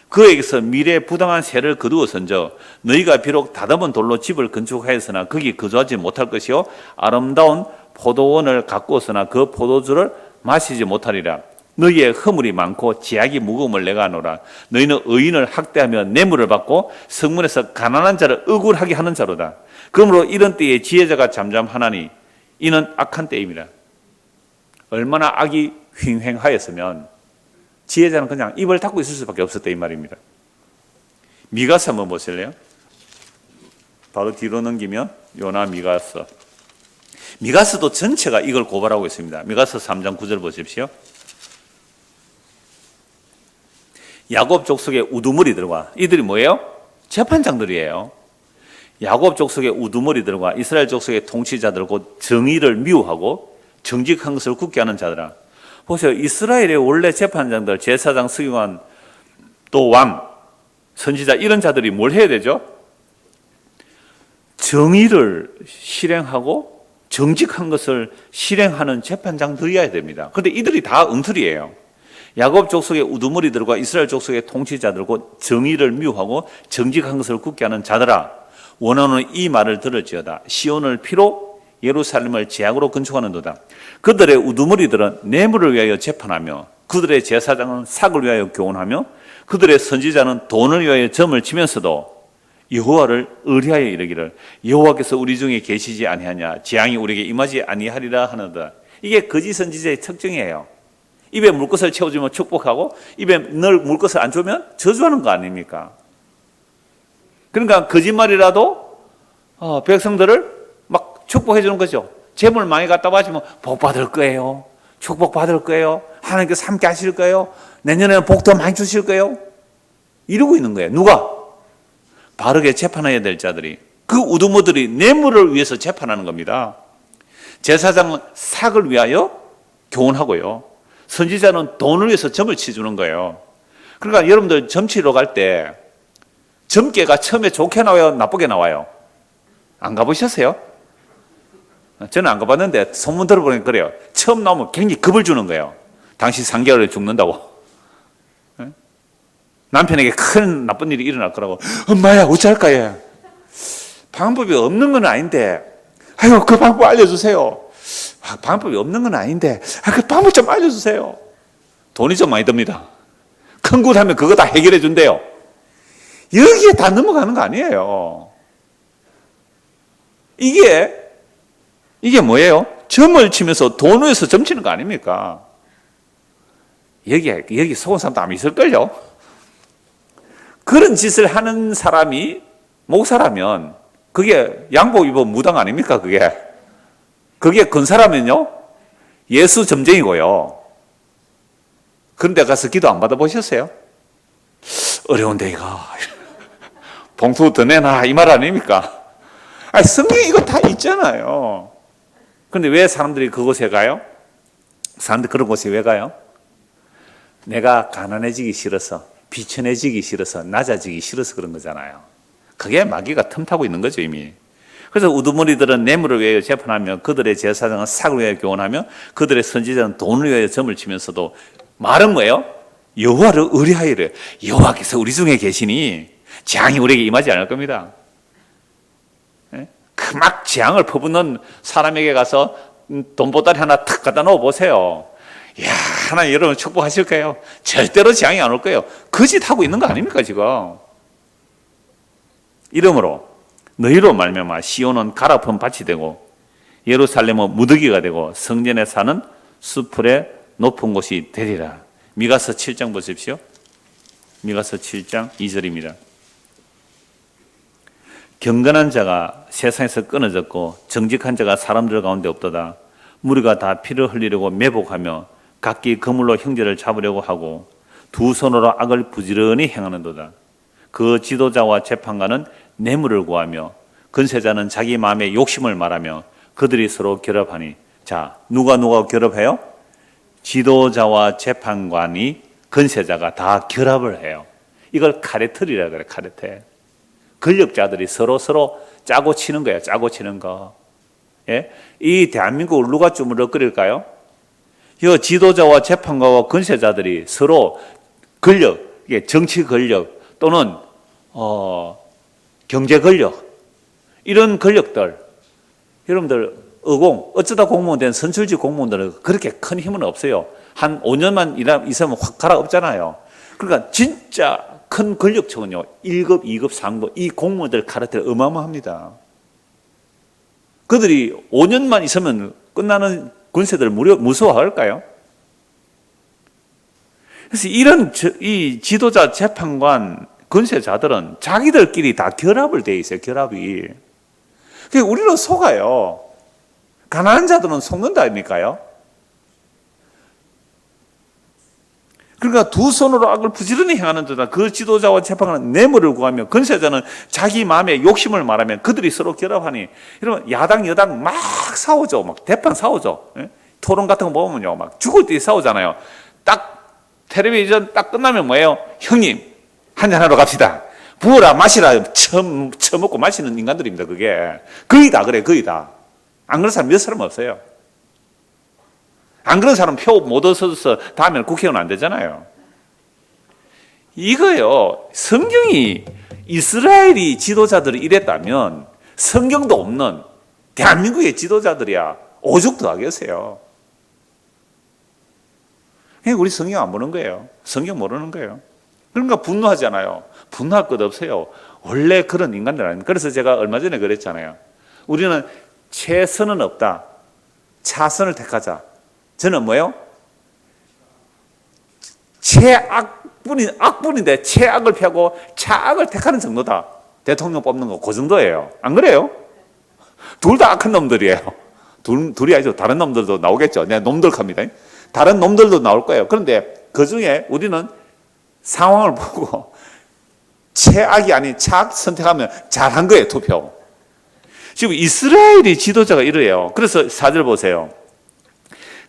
[SPEAKER 1] 그에게서 미래의 부당한 세를 거두어 선져 너희가 비록 다듬은 돌로 집을 건축하였으나 거기 거주하지 못할 것이요 아름다운 포도원을 가꾸었으나 그 포도주를 마시지 못하리라. 너희의 허물이 많고 제약이 무거움을 내가 하노라. 너희는 의인을 학대하며 뇌물을 받고 성문에서 가난한 자를 억울하게 하는 자로다. 그러므로 이런 때에 지혜자가 잠잠하나니 이는 악한 때입니다. 얼마나 악이 횡행하였으면 지혜자는 그냥 입을 닫고 있을 수밖에 없었다 이 말입니다. 미가서 한번 보실래요? 바로 뒤로 넘기면 요나 미가서. 미가서도 전체가 이걸 고발하고 있습니다. 미가서 3장 9절 보십시오. 야곱 족속의 우두머리들과 이들이 뭐예요? 재판장들이에요. 야곱 족속의 우두머리들과 이스라엘 족속의 통치자들 곧 정의를 미워하고 정직한 것을 굳게 하는 자들아. 보세요. 이스라엘의 원래 재판장들, 제사장, 서기관, 또 왕, 선지자 이런 자들이 뭘 해야 되죠? 정의를 실행하고 정직한 것을 실행하는 재판장들이어야 됩니다. 그런데 이들이 다 엉터리예요. 야곱 족속의 우두머리들과 이스라엘 족속의 통치자들 곧 정의를 미워하고 정직한 것을 굳게 하는 자들아 원하는 이 말을 들을지어다. 시온을 피로 예루살렘을 제약으로 건축하는도다. 그들의 우두머리들은 뇌물을 위하여 재판하며 그들의 제사장은 삭을 위하여 교훈하며 그들의 선지자는 돈을 위하여 점을 치면서도 여호와를 의뢰하여 이르기를 여호와께서 우리 중에 계시지 아니하냐 재앙이 우리에게 임하지 아니하리라 하는다. 이게 거짓 선지자의 특징이에요. 입에 물것을 채워주면 축복하고 입에 늘 물것을 안 주면 저주하는 거 아닙니까? 그러니까 거짓말이라도 백성들을 막 축복해 주는 거죠. 재물 많이 갖다 바치면 복 받을 거예요. 축복 받을 거예요. 하나님께서 함께 하실 거예요. 내년에는 복 더 많이 주실 거예요. 이러고 있는 거예요. 누가? 바르게 재판해야 될 자들이. 그 우두머들이 뇌물을 위해서 재판하는 겁니다. 제사장은 삭을 위하여 교훈하고요. 선지자는 돈을 위해서 점을 치주는 거예요. 그러니까 여러분들 점 치러 갈 때 점괘가 처음에 좋게 나와요? 나쁘게 나와요? 안 가보셨어요? 저는 안 가봤는데 소문 들어보니까 그래요. 처음 나오면 굉장히 겁을 주는 거예요. 당신 3개월에 죽는다고. 남편에게 큰 나쁜 일이 일어날 거라고. 엄마야 어쩔까 얘. 방법이 없는 건 아닌데 아유 그 방법 알려주세요. 방법이 없는 건 아닌데 그 방법 좀 알려주세요. 돈이 좀 많이 듭니다. 큰 굿 하면 그거 다 해결해 준대요. 여기에 다 넘어가는 거 아니에요. 이게 뭐예요? 점을 치면서 돈 위에서 점 치는 거 아닙니까? 여기 속은 사람도 아마 있을걸요? 그런 짓을 하는 사람이 목사라면 그게 양복 입은 무당 아닙니까? 그게 건사라면요? 예수 점쟁이고요. 그런데 가서 기도 안 받아보셨어요? 어려운데 이거 봉투 더 내놔 이 말 아닙니까? 아니, 성경에 이거 다 있잖아요. 그런데 왜 사람들이 그곳에 가요? 사람들이 그런 곳에 왜 가요? 내가 가난해지기 싫어서 비천해지기 싫어서 낮아지기 싫어서 그런 거잖아요. 그게 마귀가 틈타고 있는 거죠 이미. 그래서 우두머리들은 뇌물을 위하여 재판하며 그들의 제사장은 삭을 위하여 교훈하며 그들의 선지자는 돈을 위하여 점을 치면서도 말은 뭐예요? 여호와를 의뢰하이래. 여호와께서 우리 중에 계시니 재앙이 우리에게 임하지 않을 겁니다. 그 막 재앙을 퍼붓는 사람에게 가서 돈보따리 하나 탁 갖다 놓아 보세요. 이야, 하나님 여러분 축복하실 거예요. 절대로 재앙이 안 올 거예요. 거짓 하고 있는 거 아닙니까 지금? 이러므로 너희로 말미암아 시온은 가라픈 밭이 되고 예루살렘은 무더기가 되고 성전에 사는 수풀의 높은 곳이 되리라. 미가서 7장 보십시오. 미가서 7장 2절입니다. 경건한 자가 세상에서 끊어졌고 정직한 자가 사람들 가운데 없도다. 무리가 다 피를 흘리려고 매복하며 각기 그물로 형제를 잡으려고 하고 두 손으로 악을 부지런히 행하는도다. 그 지도자와 재판관은 뇌물을 구하며 건세자는 자기 마음의 욕심을 말하며 그들이 서로 결합하니. 자, 누가 결합해요? 지도자와 재판관이 건세자가 다 결합을 해요. 이걸 카레텔이라 그래. 카레텔. 권력자들이 서로 짜고 치는 거예요. 짜고 치는 거. 예? 이 대한민국을 누가 주물럭거릴까요? 이 지도자와 재판관과 건세자들이 서로 권력, 정치 권력 또는 경제 권력, 이런 권력들, 여러분들 어쩌다 공무원 된 선출직 공무원들은 그렇게 큰 힘은 없어요. 한 5년만 있으면 확 갈아엎잖아요. 그러니까 진짜 큰 권력층은요, 1급, 2급, 3급, 이 공무원들 카르텔 어마어마합니다. 그들이 5년만 있으면 끝나는 군세들 무서워할까요? 그래서 이 지도자, 재판관, 건세자들은 자기들끼리 다 결합을 돼 있어요. 결합이. 그러니까 우리는 속아요. 가난한 자들은 속는다 아닙니까요? 그러니까 두 손으로 악을 부지런히 행하는 자다. 그 지도자와 재판관은 뇌물을 구하며 건세자는 자기 마음의 욕심을 말하며 그들이 서로 결합하니. 여러분 야당 여당 막 싸우죠. 막 대판 싸우죠. 예? 토론 같은 거 보면요, 막 죽을 때 싸우잖아요. 딱 텔레비전 딱 끝나면 뭐예요? 형님 한잔하러 갑시다. 부어라 마시라 처먹고 마시는 인간들입니다. 그게 거의 다 그래. 거의 다. 안 그런 사람 몇 사람 없어요. 안 그런 사람 표 못 얻어서 다음에는 국회의원 안 되잖아요. 이거요, 성경이 이스라엘이 지도자들이 이랬다면 성경도 없는 대한민국의 지도자들이야 오죽 더 하겠어요. 그냥 우리 성경 안 보는 거예요. 성경 모르는 거예요. 그러니까 분노하잖아요. 분노할 것 없어요. 원래 그런 인간들 아닙니까? 그래서 제가 얼마 전에 그랬잖아요. 우리는 최선은 없다. 차선을 택하자. 저는 뭐예요? 악분인데 최악을 피하고 차악을 택하는 정도다. 대통령 뽑는 거 그 정도예요. 안 그래요? 둘 다 악한 놈들이에요. 둘이 아니죠. 다른 놈들도 나오겠죠. 내가 놈들합니다. 다른 놈들도 나올 거예요. 그런데 그 중에 우리는 상황을 보고 최악이 아닌 차악 선택하면 잘한 거예요. 투표. 지금 이스라엘이 지도자가 이래요. 그래서 4절 보세요.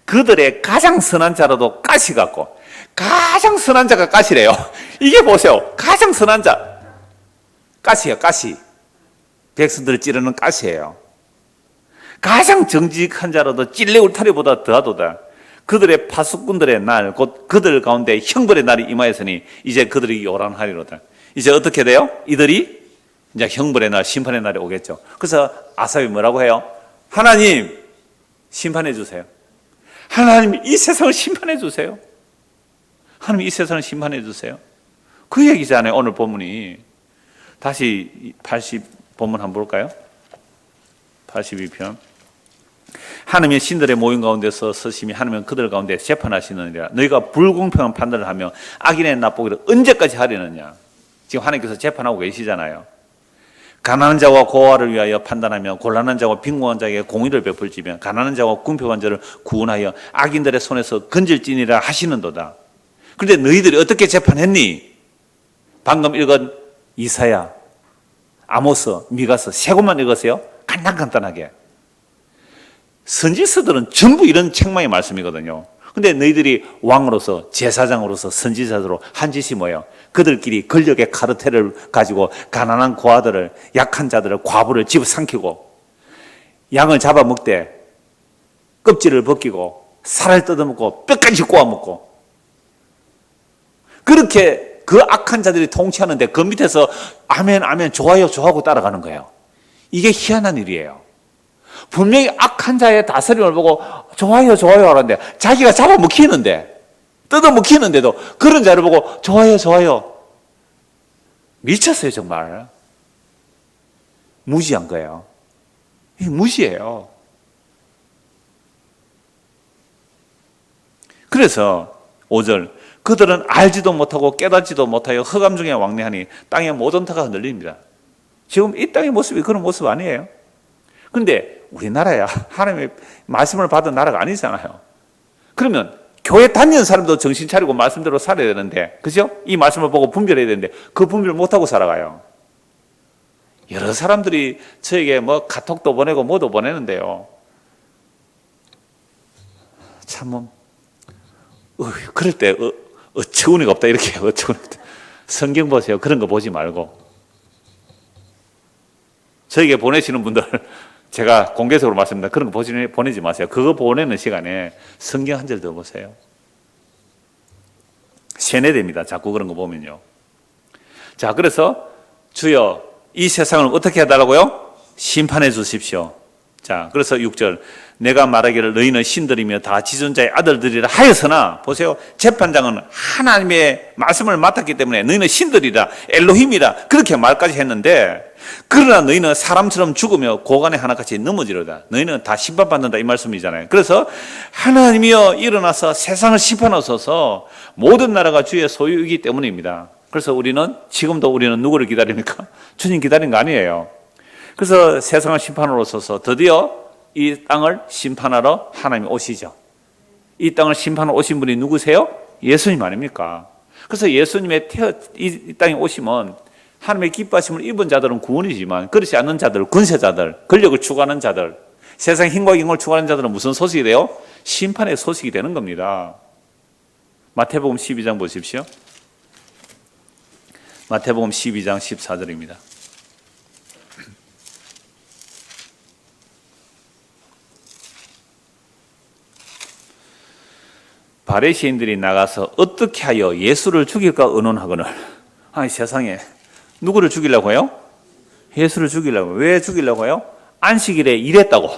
[SPEAKER 1] 그들의 가장 선한 자라도 가시 같고, 가장 선한 자가 가시래요. 이게 보세요. 가장 선한 자. 가시예요, 가시. 백성들을 찌르는 가시예요. 가장 정직한 자라도 찔레 울타리보다 더하도다. 그들의 파수꾼들의 날, 곧 그들 가운데 형벌의 날이 임하였으니 이제 그들이 요란하리로다. 이제 어떻게 돼요? 이들이 이제 형벌의 날, 심판의 날이 오겠죠. 그래서 아삽이 뭐라고 해요? 하나님, 심판해 주세요. 하나님 이 세상을 심판해 주세요. 하나님 이 세상을 심판해 주세요. 그 얘기잖아요. 오늘 본문이. 다시 80 본문 한번 볼까요? 82편. 하나님의 신들의 모임 가운데서 서심히 하나님은 그들 가운데 재판하시느니라. 너희가 불공평한 판단을 하며 악인의 나쁘기를 언제까지 하려느냐. 지금 하나님께서 재판하고 계시잖아요. 가난한 자와 고아를 위하여 판단하며 곤란한 자와 빈곤한 자에게 공의를 베풀지며 가난한 자와 궁핍한 자를 구원하여 악인들의 손에서 건질지니라 하시는도다. 그런데 너희들이 어떻게 재판했니? 방금 읽은 이사야, 아모스, 미가서 세 권만 읽으세요. 간단하게. 선지서들은 전부 이런 책망의 말씀이거든요. 근데 너희들이 왕으로서 제사장으로서 선지자들로 한 짓이 뭐예요? 그들끼리 권력의 카르텔을 가지고 가난한 고아들을, 약한 자들을, 과부를 집어삼키고 양을 잡아먹되 껍질을 벗기고 살을 뜯어먹고 뼈까지 꼬아먹고, 그렇게 그 악한 자들이 통치하는데 그 밑에서 아멘 아멘 좋아요 좋아하고 따라가는 거예요. 이게 희한한 일이에요. 분명히 악한 자의 다스림을 보고 좋아요 좋아요 하는데 자기가 잡아먹히는데, 뜯어먹히는데도 그런 자를 보고 좋아요 좋아요. 미쳤어요. 정말 무시한 거예요. 이게 무시예요. 그래서 5절, 그들은 알지도 못하고 깨닫지도 못하여 흑암 중에 왕래하니 땅의 모든 터가 흔들립니다. 지금 이 땅의 모습이 그런 모습 아니에요? 그런데 우리나라야 하나님의 말씀을 받은 나라가 아니잖아요. 그러면 교회 다니는 사람도 정신 차리고 말씀대로 살아야 되는데, 그죠? 이 말씀을 보고 분별해야 되는데 그 분별 못하고 살아가요. 여러 사람들이 저에게 뭐 카톡도 보내고 뭐도 보내는데요, 참 그럴 때 어처구니가 없다 이렇게 어처구니가 없다. 성경 보세요. 그런 거 보지 말고. 저에게 보내시는 분들 제가 공개적으로 말씀드립니다. 그런 거 보내지 마세요. 그거 보내는 시간에 성경 한 절 더 보세요. 세뇌됩니다. 자꾸 그런 거 보면요. 자, 그래서 주여 이 세상을 어떻게 해달라고요? 심판해 주십시오. 자, 그래서 6절, 내가 말하기를 너희는 신들이며 다 지존자의 아들들이라 하였으나, 보세요, 재판장은 하나님의 말씀을 맡았기 때문에 너희는 신들이라 엘로힘이라 그렇게 말까지 했는데, 그러나 너희는 사람처럼 죽으며 고간에 하나같이 넘어지려다. 너희는 다 심판받는다 이 말씀이잖아요. 그래서 하나님이여 일어나서 세상을 심판하소서. 모든 나라가 주의 소유이기 때문입니다. 그래서 지금도 우리는 누구를 기다립니까? 주님 기다리는 거 아니에요. 그래서 세상을 심판하러 오셔서 드디어 이 땅을 심판하러 하나님이 오시죠. 이 땅을 심판하러 오신 분이 누구세요? 예수님 아닙니까? 그래서 예수님의 이 땅에 오시면 하나님의 기뻐하심을 입은 자들은 구원이지만, 그렇지 않는 자들, 군세자들, 권력을 추구하는 자들, 세상 힘과 영광을 추구하는 자들은 무슨 소식이 돼요? 심판의 소식이 되는 겁니다. 마태복음 12장 보십시오. 마태복음 12장 14절입니다. 바리새인들이 나가서 어떻게 하여 예수를 죽일까 의논하거늘. 아니, 세상에 누구를 죽이려고 해요? 예수를 죽이려고. 왜 죽이려고 해요? 안식일에 일했다고.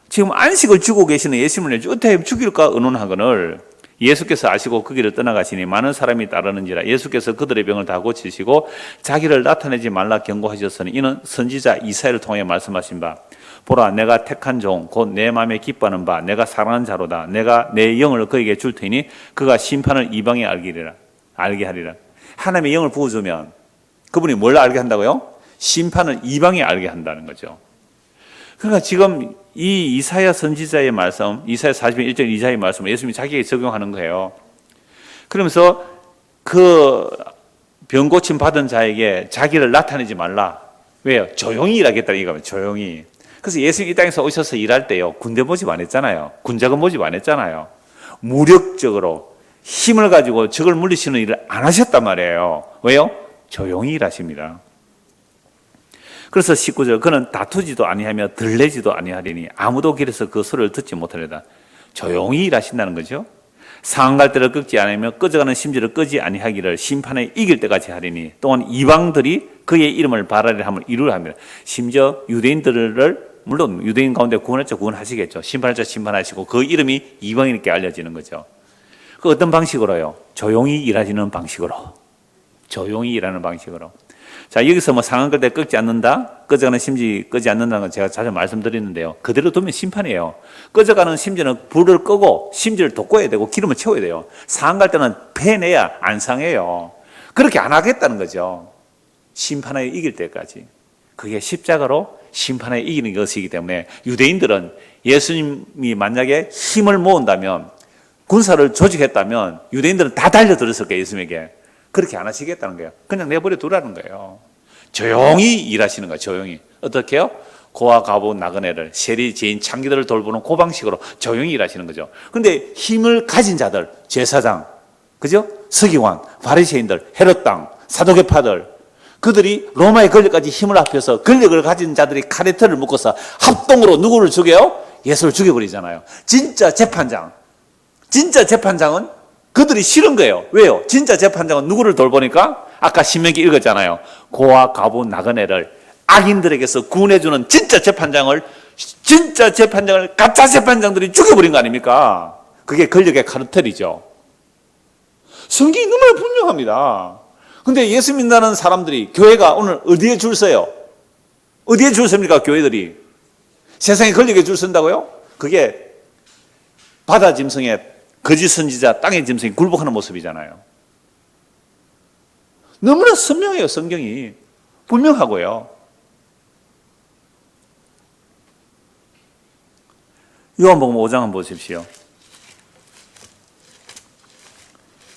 [SPEAKER 1] 지금 안식을 주고 계시는 예수님을 어떻게 죽일까 의논하거늘. 예수께서 아시고 그 길을 떠나가시니 많은 사람이 따르는지라. 예수께서 그들의 병을 다 고치시고 자기를 나타내지 말라 경고하셨으니 이는 선지자 이사야를 통해 말씀하신 바, 보라 내가 택한 종 곧 내 마음에 기뻐하는 바 내가 사랑하는 자로다. 내가 내 영을 그에게 줄 테니 그가 심판을 이방에 알게 하리라. 하나님의 영을 부어주면 그분이 뭘 알게 한다고요? 심판을 이방에 알게 한다는 거죠. 그러니까 지금 이 이사야 선지자의 말씀, 이사야 41장 2절의 말씀을 예수님이 자기에게 적용하는 거예요. 그러면서 그 병 고침 받은 자에게 자기를 나타내지 말라. 왜요? 조용히 일하겠다 이거면 조용히. 그래서 예수님이 이 땅에서 오셔서 일할 때요, 군대 모집 안 했잖아요. 군자금 모집 안 했잖아요. 무력적으로 힘을 가지고 적을 물리치는 일을 안 하셨단 말이에요. 왜요? 조용히 일하십니다. 그래서 19절, 그는 다투지도 아니하며 들레지도 아니하리니 아무도 길에서 그 소리를 듣지 못하리다. 조용히 일하신다는 거죠. 상한 때를 끄지 않으며 꺼져가는 심지를 끄지 아니하기를 심판에 이길 때까지 하리니 또한 이방들이 그의 이름을 바라리 함을 이루려 합니다. 심지어 유대인들을, 물론 유대인 가운데 구원할 자 구원하시겠죠. 심판할 자 심판하시고 그 이름이 이방인에게 알려지는 거죠. 그 어떤 방식으로요? 조용히 일하시는 방식으로. 조용히 일하는 방식으로. 자, 여기서 뭐 상한 걸 때 끄지 않는다, 꺼져가는 심지 끄지 않는다는 건 제가 자주 말씀드리는데요. 그대로 두면 심판이에요. 꺼져가는 심지는 불을 끄고 심지를 돋궈야 되고 기름을 채워야 돼요. 상한 갈 때는 패내야 안 상해요. 그렇게 안 하겠다는 거죠. 심판에 이길 때까지. 그게 십자가로 심판에 이기는 것이기 때문에 유대인들은 예수님이 만약에 힘을 모은다면, 군사를 조직했다면 유대인들은 다 달려들었을 거예요. 예수님에게. 그렇게 안 하시겠다는 거예요. 그냥 내버려 두라는 거예요. 조용히 일하시는 거예요. 조용히. 어떻게 해요? 고아 가부 나그네를, 세리 죄인 창기들을 돌보는 그 방식으로 조용히 일하시는 거죠. 그런데 힘을 가진 자들, 제사장, 그죠? 서기관, 바리새인들, 헤롯 땅, 사도계파들, 그들이 로마의 권력까지 힘을 합해서 권력을 가진 자들이 카레트를 묶어서 합동으로 누구를 죽여요? 예수를 죽여버리잖아요. 진짜 재판장은 그들이 싫은 거예요. 왜요? 진짜 재판장은 누구를 돌보니까? 아까 신명기 읽었잖아요. 고아, 과부, 나그네를 악인들에게서 구원해주는 진짜 재판장을 가짜 재판장들이 죽여버린 거 아닙니까? 그게 권력의 카르텔이죠. 성경이 너무나 분명합니다. 근데 예수 믿는다는 사람들이, 교회가 오늘 어디에 줄 서요? 어디에 줄 섭니까, 교회들이? 세상의 권력에 줄 선다고요? 그게 바다 짐승의 거짓 선지자, 땅의 짐승이 굴복하는 모습이잖아요. 너무나 선명해요, 성경이. 분명하고요. 요한복음 5장 한번 보십시오.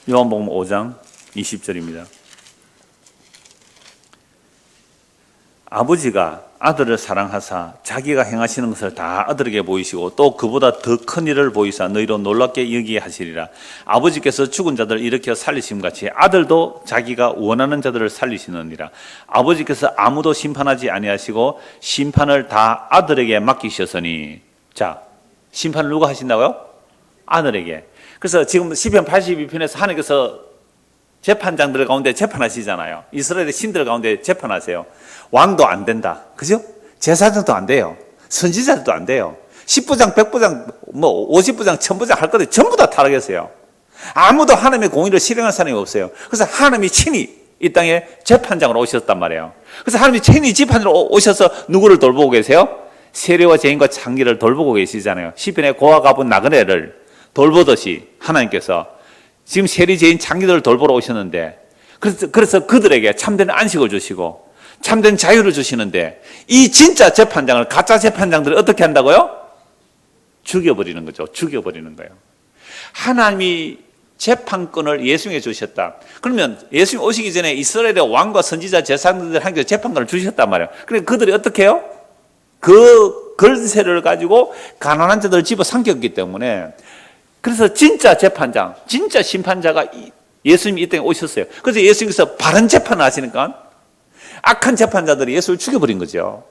[SPEAKER 1] 요한복음 5장 20절입니다. 아버지가 아들을 사랑하사 자기가 행하시는 것을 다 아들에게 보이시고 또 그보다 더 큰 일을 보이사 너희로 놀랍게 여기게 하시리라. 아버지께서 죽은 자들을 일으켜 살리심같이 아들도 자기가 원하는 자들을 살리시느니라. 아버지께서 아무도 심판하지 아니하시고 심판을 다 아들에게 맡기셨으니. 자, 심판을 누가 하신다고요? 아들에게. 그래서 지금 시편 82편에서 하나님께서 재판장들 가운데 재판하시잖아요. 이스라엘의 신들 가운데 재판하세요. 왕도 안 된다. 그죠? 제사장도 안 돼요. 선지자들도 안 돼요. 10부장, 100부장, 50부장, 1000부장 할 것들 전부 다 타락했어요. 아무도 하나님의 공의를 실행할 사람이 없어요. 그래서 하나님이 친히 이 땅에 재판장으로 오셨단 말이에요. 그래서 하나님이 친히 재판으로 오셔서 누구를 돌보고 계세요? 세리와 죄인과 창기를 돌보고 계시잖아요. 시편의 고아, 과부, 나그네를 돌보듯이 하나님께서 지금 세리, 죄인, 창기들을 돌보러 오셨는데, 그래서 그들에게 참된 안식을 주시고 참된 자유를 주시는데, 이 진짜 재판장을, 가짜 재판장들을 어떻게 한다고요? 죽여버리는 거죠. 죽여버리는 거예요. 하나님이 재판권을 예수님에게 주셨다. 그러면 예수님 오시기 전에 이스라엘의 왕과 선지자, 제사장들한테 재판권을 주셨단 말이에요. 그러니까 그들이 어떻게 해요? 그 권세를 가지고 가난한 자들을 집어삼켰기 때문에, 그래서 진짜 재판장, 진짜 심판자가 예수님이 이 땅에 오셨어요. 그래서 예수님께서 바른 재판을 하시니까 악한 재판자들이 예수를 죽여버린 거죠.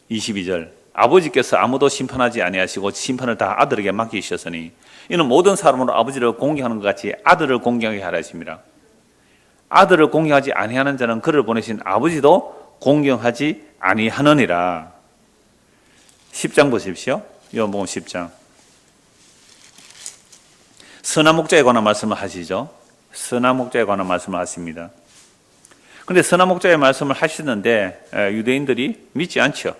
[SPEAKER 1] 22절. 아버지께서 아무도 심판하지 아니하시고 심판을 다 아들에게 맡기셨으니 이는 모든 사람으로 아버지를 공경하는 것 같이 아들을 공경하게 하라 하십니다. 아들을 공경하지 아니하는 자는 그를 보내신 아버지도 공경하지 아니하느니라. 10장 보십시오. 요한복음 10장. 선한 목자에 관한 말씀을 하시죠. 선한 목자에 관한 말씀을 하십니다. 그런데 선한 목자의 말씀을 하시는데 유대인들이 믿지 않죠.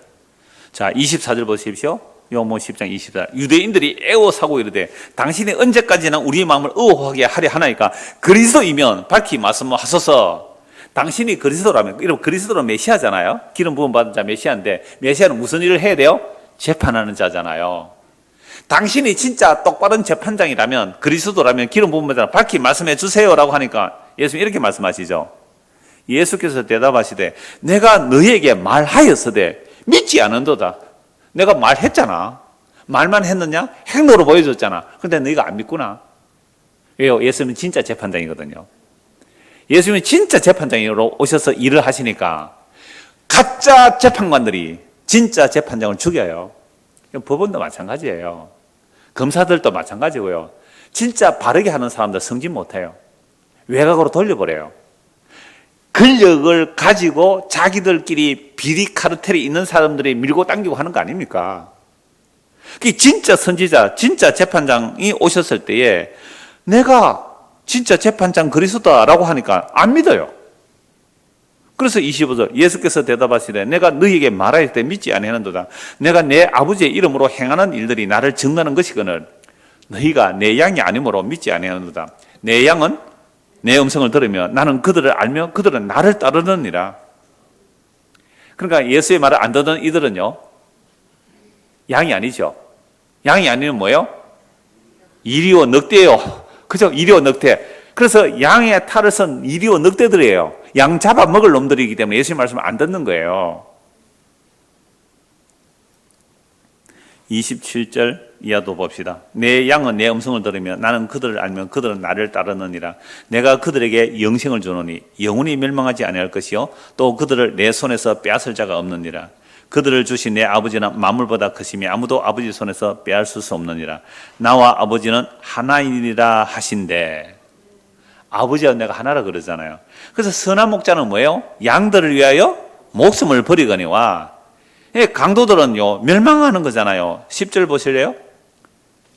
[SPEAKER 1] 자, 24절 보십시오. 요한복음 10장 24절. 유대인들이 애워사고 이르되 당신이 언제까지나 우리의 마음을 의혹하게 하려 하나이까? 그리스도이면 밝히 말씀하소서. 당신이 그리스도라면, 이런 그리스도는 메시아잖아요. 기름 부음 받은 자 메시아인데, 메시아는 무슨 일을 해야 돼요? 재판하는 자잖아요. 당신이 진짜 똑바른 재판장이라면, 그리스도라면 기름 부음 받은 자 밝히 말씀해 주세요라고 하니까 예수님 이렇게 말씀하시죠. 예수께서 대답하시되 내가 너희에게 말하였으되 믿지 않은도다. 내가 말했잖아. 말만 했느냐? 행동으로 보여줬잖아. 근데 너희가 안 믿구나. 왜요? 예수님은 진짜 재판장이거든요. 예수님이 진짜 재판장으로 오셔서 일을 하시니까 가짜 재판관들이 진짜 재판장을 죽여요. 법원도 마찬가지예요. 검사들도 마찬가지고요. 진짜 바르게 하는 사람들 승진 못해요. 외곽으로 돌려버려요. 권력을 가지고 자기들끼리 비리 카르텔이 있는 사람들이 밀고 당기고 하는 거 아닙니까? 진짜 선지자, 진짜 재판장이 오셨을 때에 내가 진짜 재판장 그리스도다라고 하니까 안 믿어요. 그래서 25절 예수께서 대답하시되 내가 너희에게 말할 때 믿지 아니하는도다. 내가 내 아버지의 이름으로 행하는 일들이 나를 증거하는 것이거늘 너희가 내 양이 아니므로 믿지 아니하는도다. 내 양은 내 음성을 들으며 나는 그들을 알며 그들은 나를 따르느니라. 그러니까 예수의 말을 안 듣는 이들은요, 양이 아니죠. 양이 아니면 뭐예요? 이리오 늑대요. 그죠? 이리오 늑대. 그래서 양의 탈을 쓴 이리오 늑대들이에요. 양 잡아먹을 놈들이기 때문에 예수의 말씀을 안 듣는 거예요. 27절 이하도 봅시다. 내 양은 내 음성을 들으며 나는 그들을 알면 그들은 나를 따르느니라. 내가 그들에게 영생을 주노니 영원히 멸망하지 아니할 것이요 또 그들을 내 손에서 빼앗을 자가 없느니라. 그들을 주신 내 아버지는 만물보다 크시며 아무도 아버지 손에서 빼앗을 수 없느니라. 나와 아버지는 하나이니라 하신대. 아버지와 내가 하나라 그러잖아요. 그래서 선한 목자는 뭐예요? 양들을 위하여 목숨을 버리거니와. 강도들은요 멸망하는 거잖아요. 10절 보실래요?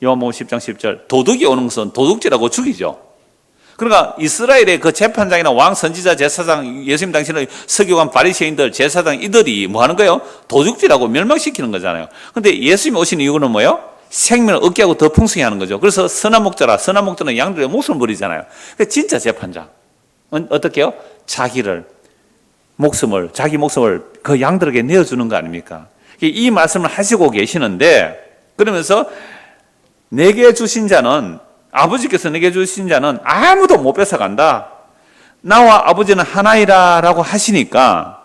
[SPEAKER 1] 요한복음 10장 10절. 도둑이 오는 것은 도둑질하고 죽이죠. 그러니까 이스라엘의 그 재판장이나 왕, 선지자, 제사장, 예수님 당시의 서기관, 바리새인들, 제사장 이들이 뭐 하는 거예요? 도둑질하고 멸망시키는 거잖아요. 근데 예수님이 오신 이유는 뭐예요? 생명을 얻게 하고 더 풍성히 하는 거죠. 그래서 선한 목자라, 선한 목자는 양들의 목숨을 버리잖아요. 그러니까 진짜 재판장 어떻게 해요? 자기 목숨을 그 양들에게 내어주는 거 아닙니까? 이 말씀을 하시고 계시는데, 그러면서 내게 주신 자는, 아버지께서 내게 주신 자는 아무도 못 뺏어간다. 나와 아버지는 하나이라 라고 하시니까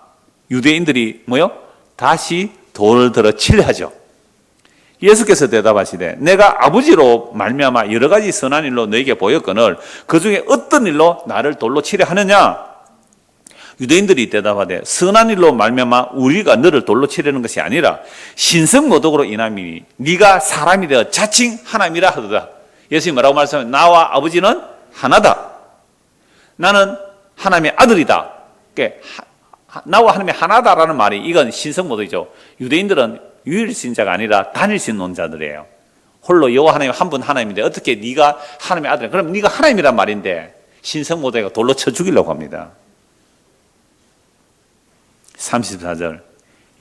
[SPEAKER 1] 유대인들이 뭐요? 다시 돌을 들어 치려 하죠. 예수께서 대답하시되 내가 아버지로 말미암아 여러 가지 선한 일로 너에게 보였거늘 그 중에 어떤 일로 나를 돌로 치려 하느냐? 유대인들이 대답하되 선한 일로 말미암아 우리가 너를 돌로 치려는 것이 아니라 신성모독으로 인함이니 네가 사람이 되어 자칭 하나님이라 하도다. 예수님이 뭐라고 말씀하면 나와 아버지는 하나다. 나는 하나님의 아들이다. 그러니까 나와 하나님이 하나다라는 말이 이건 신성모독이죠. 유대인들은 유일신자가 아니라 단일신론자들이에요. 홀로 여호와 하나님 한 분 하나님인데 어떻게 네가 하나님의 아들이야? 그럼 네가 하나님이란 말인데 신성모독이가 돌로 쳐 죽이려고 합니다. 34절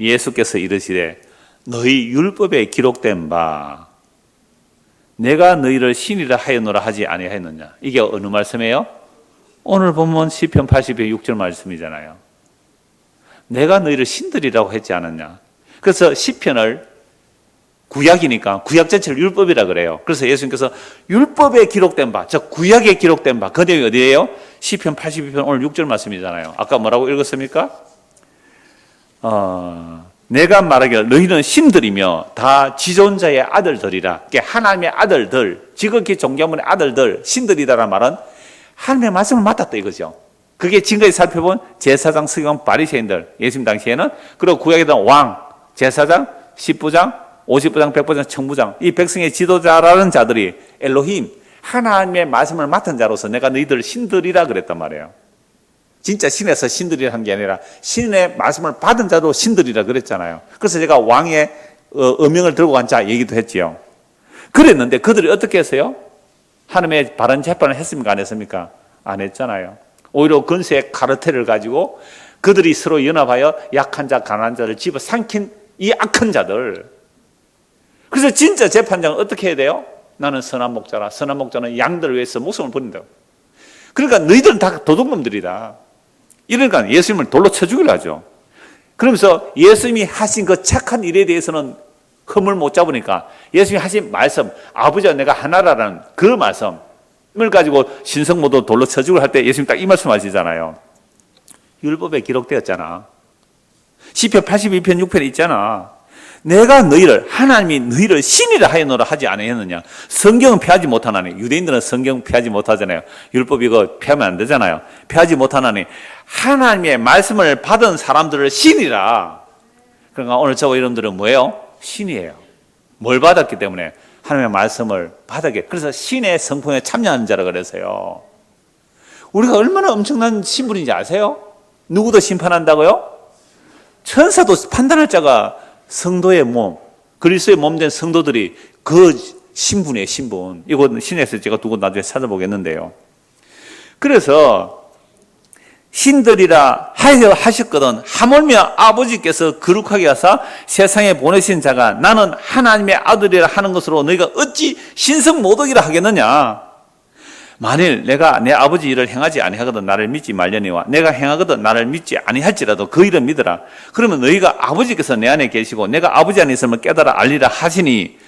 [SPEAKER 1] 예수께서 이르시되 너희 율법에 기록된 바 내가 너희를 신이라 하였노라 하지 아니하였느냐. 이게 어느 말씀이에요? 오늘 보면 시편 80편 6절 말씀이잖아요. 내가 너희를 신들이라고 했지 않았냐. 그래서 시편을 구약이니까 구약 전체를 율법이라 그래요. 그래서 예수님께서 율법에 기록된 바, 즉 구약에 기록된 바, 그 내용이 어디예요? 시편 82편 오늘 6절 말씀이잖아요. 아까 뭐라고 읽었습니까? 내가 말하기를 너희는 신들이며 다 지존자의 아들들이라. 하나님의 아들들, 지극히 존귀한 아들들, 신들이다라는 말은 하나님의 말씀을 맡았다 이거죠. 그게 지금까지 살펴본 제사장, 서기관, 바리새인들, 예수님 당시에는, 그리고 구약에는 왕, 제사장, 십부장, 50부장, 100부장, 천부장, 이 백성의 지도자라는 자들이 엘로힘, 하나님의 말씀을 맡은 자로서 내가 너희들 신들이라 그랬단 말이에요. 진짜 신에서 신들이라 한 게 아니라 신의 말씀을 받은 자도 신들이라 그랬잖아요. 그래서 제가 왕의 어명을 들고 간 자 얘기도 했지요. 그랬는데 그들이 어떻게 했어요? 하나님의 바른 재판을 했습니까? 안 했습니까? 안 했잖아요. 오히려 건세의 카르텔을 가지고 그들이 서로 연합하여 약한 자, 가난한 자를 집어삼킨 이 악한 자들. 그래서 진짜 재판장은 어떻게 해야 돼요? 나는 선한 목자라. 선한 목자는 양들을 위해서 목숨을 버린다. 그러니까 너희들은 다 도둑놈들이다. 이러니까 예수님을 돌로 쳐 죽이려 하죠. 그러면서 예수님이 하신 그 착한 일에 대해서는 흠을 못 잡으니까 예수님이 하신 말씀, 아버지와 내가 하나라는 그 말씀을 가지고 신성모독 돌로 쳐 죽이려 할 때 예수님 딱 이 말씀 하시잖아요. 율법에 기록되었잖아. 시편 82편 6편에 있잖아. 내가 너희를, 하나님이 너희를 신이라 하였노라 하지 아니했느냐. 성경은 폐하지 못하나니. 유대인들은 성경 폐하지 못하잖아요. 율법 이거 폐하면 안 되잖아요. 폐하지 못하나니 하나님의 말씀을 받은 사람들을 신이라. 그러니까 오늘 저와 여러분들은 뭐예요? 신이에요. 뭘 받았기 때문에? 하나님의 말씀을 받았기. 그래서 신의 성품에 참여하는 자라 그래서요. 우리가 얼마나 엄청난 신분인지 아세요? 누구도 심판한다고요? 천사도 판단할 자가 성도의 몸, 그리스도의 몸 된 성도들이 그 신분이에요, 신분. 이거 신에서 제가 두고 나중에 찾아보겠는데요. 그래서 신들이라 하셨거든 하물며 아버지께서 거룩하게 하사 세상에 보내신 자가 나는 하나님의 아들이라 하는 것으로 너희가 어찌 신성모독이라 하겠느냐. 만일 내가 내 아버지 일을 행하지 아니하거든 나를 믿지 말려니와 내가 행하거든 나를 믿지 아니할지라도 그 일은 믿으라. 그러면 너희가 아버지께서 내 안에 계시고 내가 아버지 안에 있음을 깨달아 알리라 하시니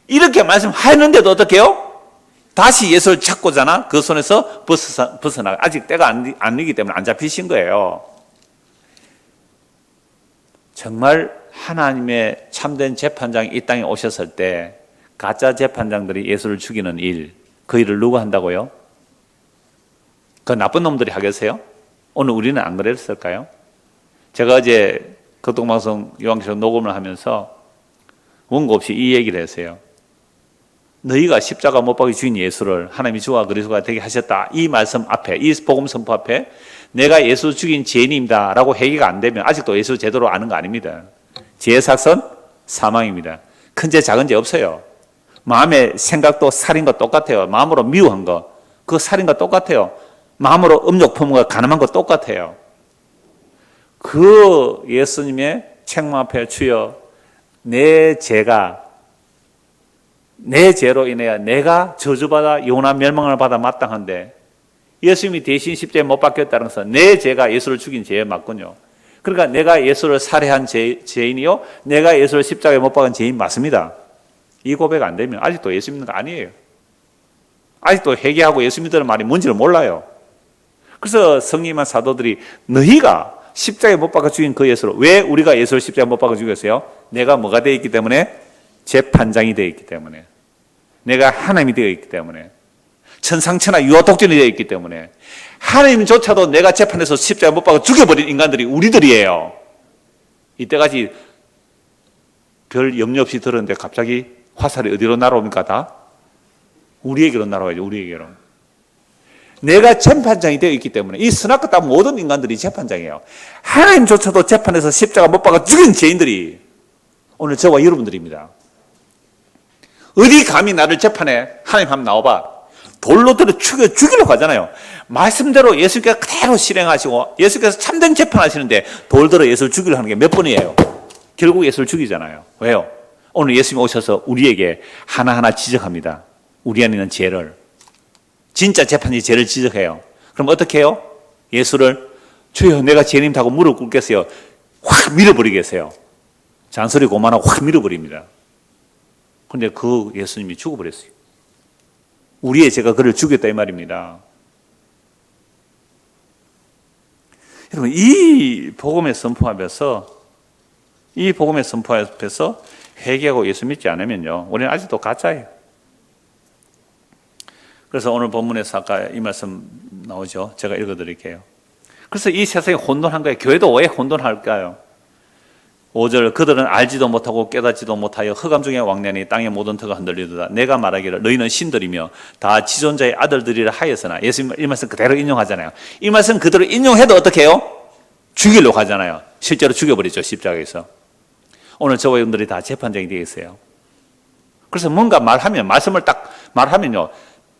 [SPEAKER 1] 이렇게 말씀하였는데도 어떻게 해요? 다시 예수를 찾고자나 그 손에서 벗어나 아직 때가 아니기 때문에 안 잡히신 거예요. 정말 하나님의 참된 재판장이 이 땅에 오셨을 때 가짜 재판장들이 예수를 죽이는 일, 그 일을 누가 한다고요? 그 나쁜 놈들이 하겠어요? 오늘 우리는 안 그랬을까요? 제가 어제 극동방송 요한계시록 녹음을 하면서 원고 없이 이 얘기를 했어요. 너희가 십자가 못 박혀 죽인 예수를 하나님이 주와 그리스도가 되게 하셨다. 이 말씀 앞에, 이 복음 선포 앞에 내가 예수 죽인 죄인입니다 라고 회개가 안 되면 아직도 예수 제대로 아는 거 아닙니다. 죄의 삭선 사망입니다. 큰 죄 작은 죄 없어요. 마음의 생각도 살인과 똑같아요. 마음으로 미워한 거, 그 살인과 똑같아요. 마음으로 음욕 품은 거, 가늠한 거 똑같아요. 그 예수님의 책망 앞에 주여 내 죄로 인해 내가 저주받아 영원한 멸망을 받아 마땅한데 예수님이 대신 십자가에 못 박혔다는 것은 내 죄가 예수를 죽인 죄에 맞군요. 그러니까 내가 예수를 살해한 죄인이요 내가 예수를 십자가에 못 박은 죄인 맞습니다. 이 고백 안 되면 아직도 예수 믿는 거 아니에요. 아직도 회개하고 예수 믿는 말이 뭔지를 몰라요. 그래서 성령님한 사도들이 너희가 십자가에 못 박아 죽인 그 예수를 왜 우리가 예수를 십자가에 못 박아 죽였어요? 내가 뭐가 되어 있기 때문에? 재판장이 되어 있기 때문에, 내가 하나님이 되어 있기 때문에, 천상천하 유아독존이 되어 있기 때문에, 하나님조차도 내가 재판에서 십자가에 못 박아 죽여버린 인간들이 우리들이에요. 이때까지 별 염려 없이 들었는데 갑자기 화살이 어디로 날아옵니까? 다 우리에게로 날아와야죠. 우리에게로. 내가 재판장이 되어 있기 때문에 이 선악과 다 모든 인간들이 재판장이에요. 하나님조차도 재판에서 십자가 못 박아 죽인 죄인들이 오늘 저와 여러분들입니다. 어디 감히 나를 재판해? 하나님 한번 나와봐. 돌로 들어 죽이려고 하잖아요. 말씀대로 예수께서 그대로 실행하시고 예수께서 참된 재판하시는데 돌 들어 예수를 죽이려고 하는 게 몇 번이에요? 결국 예수를 죽이잖아요. 왜요? 오늘 예수님이 오셔서 우리에게 하나하나 지적합니다. 우리 안에 있는 죄를. 진짜 재판이 죄를 지적해요. 그럼 어떻게 해요? 예수를 주여 내가 죄인입니다 하고 무릎 꿇겠어요? 확 밀어버리겠어요. 잔소리 고만하고 확 밀어버립니다. 그런데 그 예수님이 죽어버렸어요. 우리의 죄가 그를 죽였다 이 말입니다. 여러분 이 복음의 선포 앞에서 회개하고 예수 믿지 않으면요 우리는 아직도 가짜예요. 그래서 오늘 본문에서 아까 이 말씀 나오죠. 제가 읽어드릴게요. 그래서 이 세상이 혼돈한 거예요. 교회도 왜 혼돈할까요? 5절 그들은 알지도 못하고 깨닫지도 못하여 흑암 중에 왕래하니 땅의 모든 터가 흔들리도다. 내가 말하기를 너희는 신들이며 다 지존자의 아들들이라 하였으나 예수님 이 말씀 그대로 인용하잖아요. 이 말씀 그대로 인용해도 어떻게 해요? 죽이려고 하잖아요. 실제로 죽여버리죠. 십자가에서. 오늘 저와 여러분들이 다 재판장이 되어 있어요. 그래서 뭔가 말씀을 딱 말하면요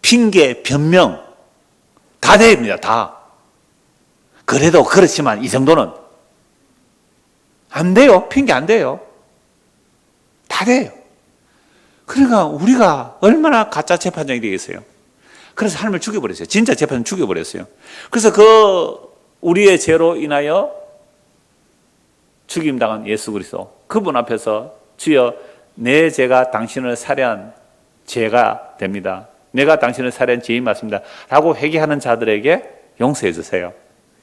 [SPEAKER 1] 핑계, 변명 다 됩니다. 다. 그래도 그렇지만 이 정도는 안 돼요. 핑계 안 돼요. 다 돼요. 그러니까 우리가 얼마나 가짜 재판장이 되겠어요. 그래서 하나님을 죽여버렸어요. 진짜 재판장 죽여버렸어요. 그래서 그 우리의 죄로 인하여 죽임당한 예수 그리스도 그분 앞에서 주여 내 죄가 당신을 살해한 죄가 됩니다. 내가 당신을 살해한 죄인 맞습니다. 라고 회개하는 자들에게 용서해 주세요.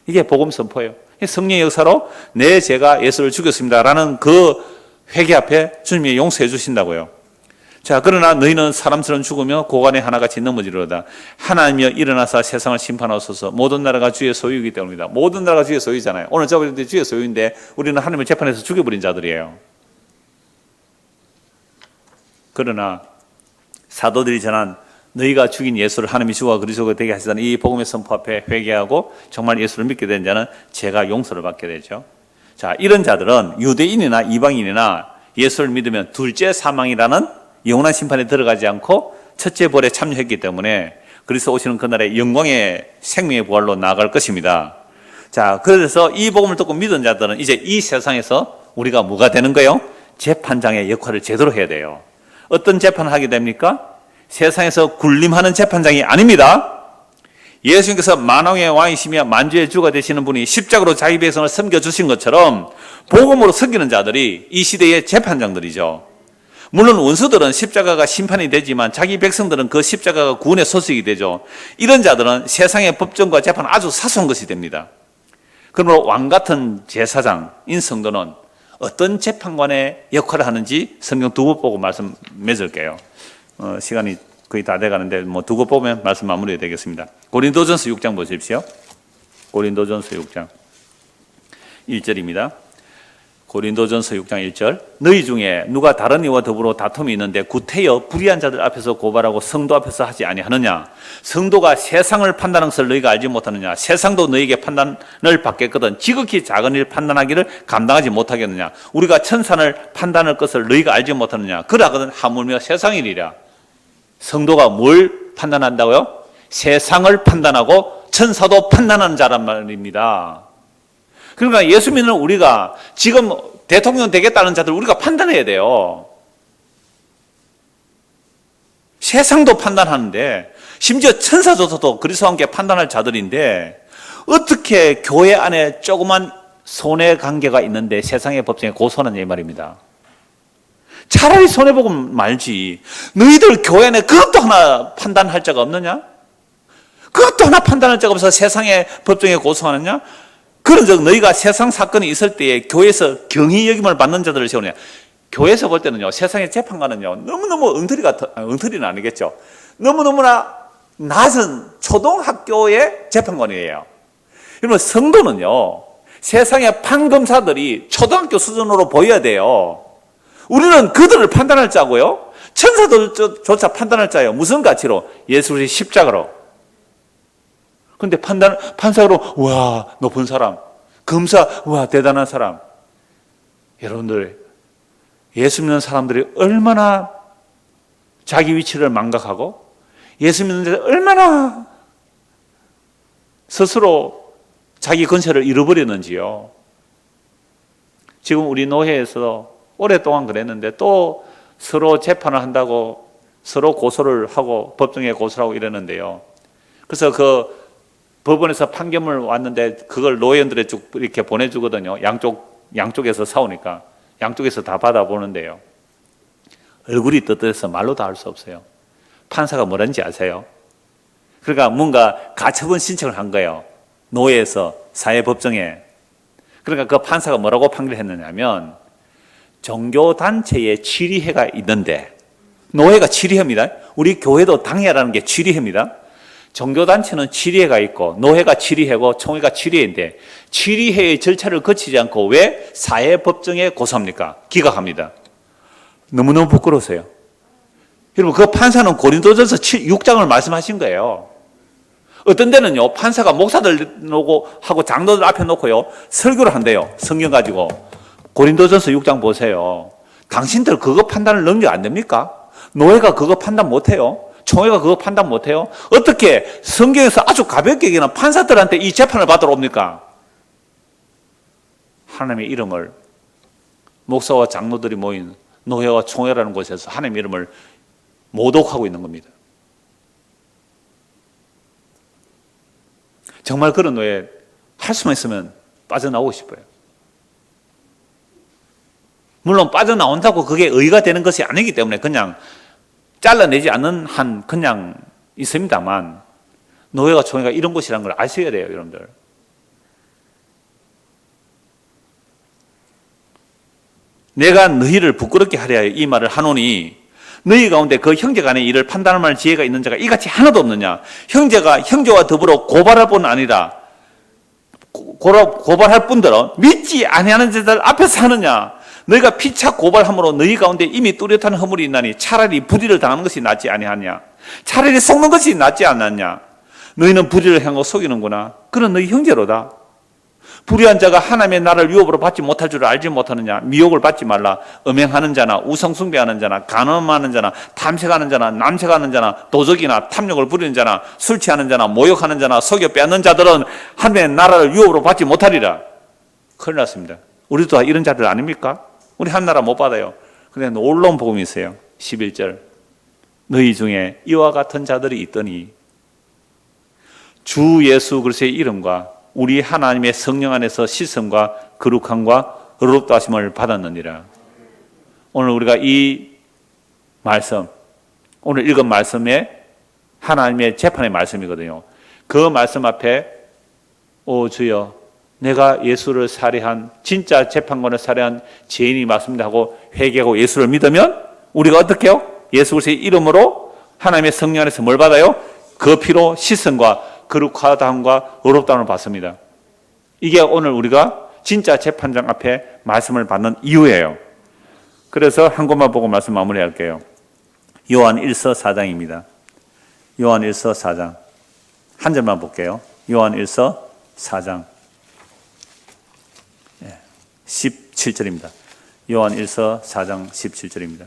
[SPEAKER 1] 이게 복음 선포예요. 성령의 역사로 내 죄가 예수를 죽였습니다. 라는 그 회개 앞에 주님이 용서해 주신다고요. 자, 그러나 너희는 사람처럼 죽으며 고관에 하나같이 넘어지려다. 하나님이여 일어나사 세상을 심판하소서. 모든 나라가 주의 소유이기 때문입니다. 모든 나라가 주의 소유잖아요. 오늘 저희들이 주의 소유인데 우리는 하나님을 재판해서 죽여버린 자들이에요. 그러나 사도들이 전한 너희가 죽인 예수를 하나님이 주와 그리스도가 되게 하시다는 이 복음의 선포 앞에 회개하고 정말 예수를 믿게 된 자는 죄가 용서를 받게 되죠. 자, 이런 자들은 유대인이나 이방인이나 예수를 믿으면 둘째 사망이라는 영원한 심판에 들어가지 않고 첫째 벌에 참여했기 때문에 그리스도 오시는 그날의 영광의 생명의 부활로 나아갈 것입니다. 자, 그래서 이 복음을 듣고 믿은 자들은 이제 이 세상에서 우리가 뭐가 되는 거예요? 재판장의 역할을 제대로 해야 돼요. 어떤 재판을 하게 됩니까? 세상에서 군림하는 재판장이 아닙니다. 예수님께서 만왕의 왕이시며 만주의 주가 되시는 분이 십자가로 자기 백성을 섬겨주신 것처럼 복음으로 섬기는 자들이 이 시대의 재판장들이죠. 물론 원수들은 십자가가 심판이 되지만 자기 백성들은 그 십자가가 구원의 소식이 되죠. 이런 자들은 세상의 법정과 재판은 아주 사소한 것이 됩니다. 그러므로 왕 같은 제사장인 성도는 어떤 재판관의 역할을 하는지 성경 두 번 보고 말씀 맺을게요. 시간이 거의 다 돼가는데 뭐 두 번 보면 말씀 마무리 되겠습니다. 고린도전서 6장 보십시오. 고린도전서 6장 1절입니다. 고린도전서 6장 1절. 너희 중에 누가 다른 이와 더불어 다툼이 있는데 구태여 불의한 자들 앞에서 고발하고 성도 앞에서 하지 아니하느냐? 성도가 세상을 판단하는 것을 너희가 알지 못하느냐? 세상도 너희에게 판단을 받겠거든 지극히 작은 일 판단하기를 감당하지 못하겠느냐? 우리가 천산을 판단할 것을 너희가 알지 못하느냐? 그러거든 하물며 세상 일이라. 성도가 뭘 판단한다고요? 세상을 판단하고 천사도 판단하는 자란 말입니다. 그러니까 예수 믿는 우리가 지금 대통령 되겠다는 자들 우리가 판단해야 돼요. 세상도 판단하는데 심지어 천사조차도 그리스도와 함께 판단할 자들인데 어떻게 교회 안에 조그만 손해관계가 있는데 세상의 법정에 고소하느냐 이 말입니다. 차라리 손해보고 말지. 너희들 교회 안에 그것도 하나 판단할 자가 없느냐? 그것도 하나 판단할 자가 없어서 세상의 법정에 고소하느냐? 그런즉 너희가 세상 사건이 있을 때에 교회에서 경위 여김을 받는 자들을 세우느냐. 교회에서 볼 때는요, 세상의 재판관은요 너무너무 엉터리는 아니겠죠. 너무너무나 낮은 초등학교의 재판관이에요. 여러분 성도는요 세상의 판검사들이 초등학교 수준으로 보여야 돼요. 우리는 그들을 판단할 자고요, 천사들조차 판단할 자예요. 무슨 가치로? 예수 그리스도의 십자가로. 근데 판사로, 와, 높은 사람. 검사, 와, 대단한 사람. 여러분들, 예수 믿는 사람들이 얼마나 자기 위치를 망각하고, 예수 믿는 자들이 얼마나 스스로 자기 건세를 잃어버렸는지요. 지금 우리 노회에서 오랫동안 그랬는데 또 서로 재판을 한다고 서로 고소를 하고 법정에 고소를 하고 이러는데요. 그래서 그 법원에서 판결을 왔는데 그걸 노회원들에 쭉 이렇게 보내주거든요. 양쪽에서 싸우니까 양쪽에서 다 받아보는데요. 얼굴이 떳떳해서 말로 다 할 수 없어요. 판사가 뭐라는지 아세요? 그러니까 뭔가 가처분 신청을 한 거예요. 노회에서 사회법정에. 그러니까 그 판사가 뭐라고 판결했느냐면 종교단체에 치리회가 있는데, 노회가 치리회입니다. 우리 교회도 당회라는 게 치리회입니다. 종교단체는 치리회가 있고 노회가 치리회고 총회가 치리회인데 치리회의 절차를 거치지 않고 왜 사회법정에 고소합니까? 기각합니다. 너무너무 부끄러우세요. 여러분 그 판사는 고린도전서 6장을 말씀하신 거예요. 어떤 데는요 판사가 목사들 하고 장로들 앞에 놓고요 설교를 한대요. 성경 가지고. 고린도전서 6장 보세요. 당신들 그거 판단을 능력 안 됩니까? 노회가 그거 판단 못해요. 총회가 그거 판단 못해요? 어떻게 성경에서 아주 가볍게 얘기하는 판사들한테 이 재판을 받으러 옵니까? 하나님의 이름을, 목사와 장로들이 모인 노회와 총회라는 곳에서 하나님의 이름을 모독하고 있는 겁니다. 정말 그런 노예 할 수만 있으면 빠져나오고 싶어요. 물론 빠져나온다고 그게 의의가 되는 것이 아니기 때문에 그냥 잘라내지 않는 한 그냥 있습니다만 노예가 총회가 이런 곳이라는 걸 아셔야 돼요, 여러분들. 내가 너희를 부끄럽게 하려 하여 이 말을 하노니 너희 가운데 그 형제 간의 일을 판단할 만한 지혜가 있는 자가 이같이 하나도 없느냐? 형제가 형제와 더불어 고발할 뿐 아니라 고발할 뿐더러 믿지 아니하는 자들 앞에서 하느냐? 너희가 피차 고발함으로 너희 가운데 이미 뚜렷한 허물이 있나니 차라리 불의를 당하는 것이 낫지 아니하냐? 차라리 속는 것이 낫지 않았냐? 너희는 불의를 행하고 속이는구나. 그런 너희 형제로다. 불의한 자가 하나님의 나라를 유업으로 받지 못할 줄 알지 못하느냐? 미혹을 받지 말라. 음행하는 자나 우상숭배하는 자나 간음하는 자나 탐색하는 자나 남색하는 자나 도적이나 탐욕을 부리는 자나 술 취하는 자나 모욕하는 자나 속여 빼앗는 자들은 하나님의 나라를 유업으로 받지 못하리라. 큰일 났습니다. 우리도 다 이런 자들 아닙니까? 우리 한 나라 못 받아요. 근데 놀라운 복음이 있어요. 11절. 너희 중에 이와 같은 자들이 있더니 주 예수 그리스도의 이름과 우리 하나님의 성령 안에서 씻음과 거룩함과 의롭다 하심을 받았느니라. 오늘 우리가 이 말씀, 오늘 읽은 말씀에 하나님의 재판의 말씀이거든요. 그 말씀 앞에 오 주여 내가 예수를 살해한, 진짜 재판관을 살해한 죄인이 맞습니다 하고 회개하고 예수를 믿으면 우리가 어떻게 해요? 예수 그리스도의 이름으로 하나님의 성령 안에서 뭘 받아요? 그 피로 씻음과 거룩하다함과 의롭다함을 받습니다. 이게 오늘 우리가 진짜 재판장 앞에 말씀을 받는 이유예요. 그래서 한 곳만 보고 말씀 마무리할게요. 요한 1서 4장입니다. 요한 1서 4장. 한 절만 볼게요. 요한 1서 4장 17절입니다. 요한 1서 4장 17절입니다.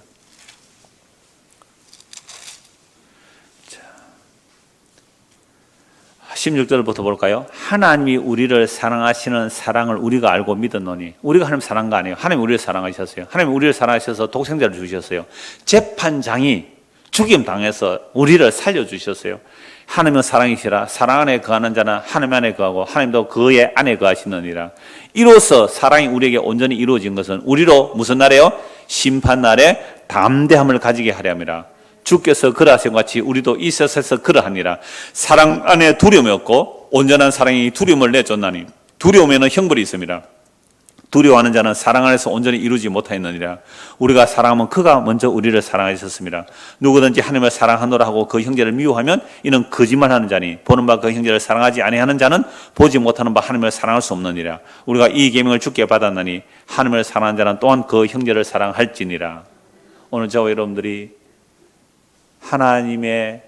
[SPEAKER 1] 16절부터 볼까요? 하나님이 우리를 사랑하시는 사랑을 우리가 알고 믿었노니, 우리가 하나님 사랑한 거 아니에요. 하나님이 우리를 사랑하셨어요. 하나님이 우리를 사랑하셔서 독생자를 주셨어요. 재판장이 죽임 당해서 우리를 살려주셨어요. 하나님은 사랑이시라. 사랑 안에 거하는 자는 하나님 안에 거하고 하나님도 그의 안에 거하시느니라. 이로써 사랑이 우리에게 온전히 이루어진 것은 우리로 무슨 날에요? 심판날에 담대함을 가지게 하려 함이라. 주께서 그러하신 같이 우리도 이 세상에서 그러하니라. 사랑 안에 두려움이 없고 온전한 사랑이 두려움을 내쫓나니 두려움에는 형벌이 있습니다. 두려워하는 자는 사랑 안에서 온전히 이루지 못하였느니라. 우리가 사랑하면 그가 먼저 우리를 사랑하셨습니다. 누구든지 하나님을 사랑하노라 하고 그 형제를 미워하면 이는 거짓말하는 자니 보는 바 그 형제를 사랑하지 아니하는 자는 보지 못하는 바 하나님을 사랑할 수 없느니라. 우리가 이 계명을 주께 받았나니 하나님을 사랑하는 자는 또한 그 형제를 사랑할지니라. 오늘 저와 여러분들이 하나님의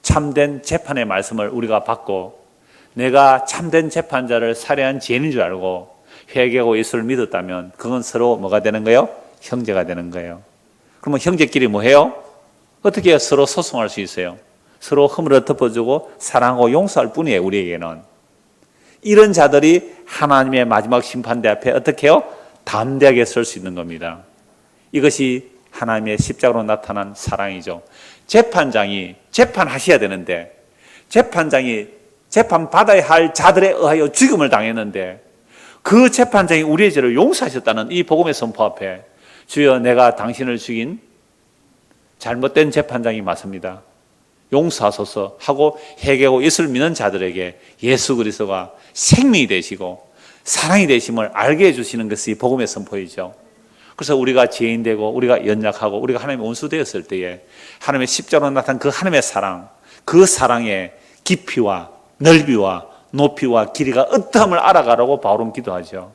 [SPEAKER 1] 참된 재판의 말씀을 우리가 받고 내가 참된 재판자를 살해한 죄인인 줄 알고 회개하고 예수를 믿었다면 그건 서로 뭐가 되는 거예요? 형제가 되는 거예요. 그러면 형제끼리 뭐 해요? 어떻게 해야 서로 소송할 수 있어요? 서로 허물을 덮어주고 사랑하고 용서할 뿐이에요. 우리에게는. 이런 자들이 하나님의 마지막 심판대 앞에 어떻게 해요? 담대하게 설 수 있는 겁니다. 이것이 하나님의 십자가로 나타난 사랑이죠. 재판장이 재판하셔야 되는데 재판장이 재판받아야 할 자들에 의하여 죽임을 당했는데 그 재판장이 우리의 죄를 용서하셨다는 이 복음의 선포 앞에 주여 내가 당신을 죽인 잘못된 재판장이 맞습니다. 용서하소서 하고 회개하고 예수를 믿는 자들에게 예수 그리스도가 생명이 되시고 사랑이 되심을 알게 해주시는 것이 복음의 선포이죠. 그래서 우리가 죄인 되고 우리가 연약하고 우리가 하나님의 원수 되었을 때에 하나님의 십자가로 나타난 그 하나님의 사랑, 그 사랑의 깊이와 넓이와 높이와 길이가 어떠함을 알아가라고 바울은 기도하죠.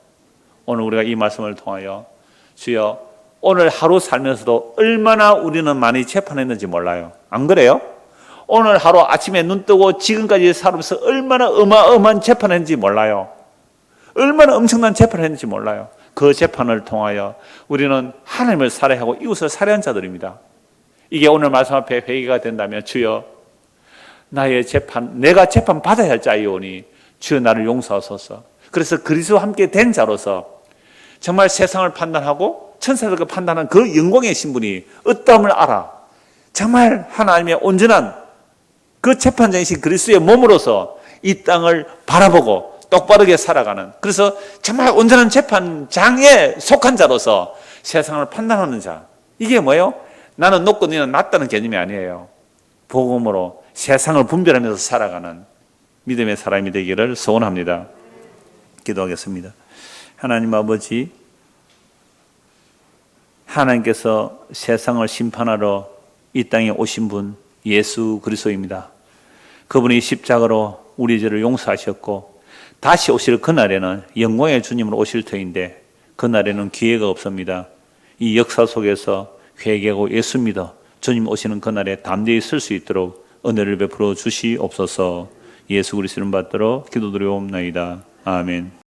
[SPEAKER 1] 오늘 우리가 이 말씀을 통하여 주여 오늘 하루 살면서도 얼마나 우리는 많이 재판했는지 몰라요. 안 그래요? 오늘 하루 아침에 눈 뜨고 지금까지 살면서 얼마나 어마어마한 재판을 했는지 몰라요. 얼마나 엄청난 재판을 했는지 몰라요. 그 재판을 통하여 우리는 하나님을 살해하고 이웃을 살해한 자들입니다. 이게 오늘 말씀 앞에 회개가 된다면 주여 나의 재판, 내가 재판 받아야 할 자이오니 주여 나를 용서하소서. 그래서 그리스도와 함께 된 자로서 정말 세상을 판단하고 천사들과 판단하는 그 영광의 신분이 어떠함을 알아. 정말 하나님의 온전한 그 재판장이신 그리스도의 몸으로서 이 땅을 바라보고 똑바르게 살아가는, 그래서 정말 온전한 재판장에 속한 자로서 세상을 판단하는 자. 이게 뭐예요? 나는 높고 너는 낮다는 개념이 아니에요. 복음으로 세상을 분별하면서 살아가는 믿음의 사람이 되기를 소원합니다. 기도하겠습니다. 하나님 아버지, 하나님께서 세상을 심판하러 이 땅에 오신 분 예수 그리스도입니다. 그분이 십자가로 우리 죄를 용서하셨고 다시 오실 그날에는 영광의 주님으로 오실 터인데 그날에는 기회가 없습니다. 이 역사 속에서 회개하고 예수 믿어 주님 오시는 그날에 담대히 설 수 있도록 은혜를 베풀어 주시옵소서. 예수 그리스도를 받들어 기도드리옵나이다. 아멘.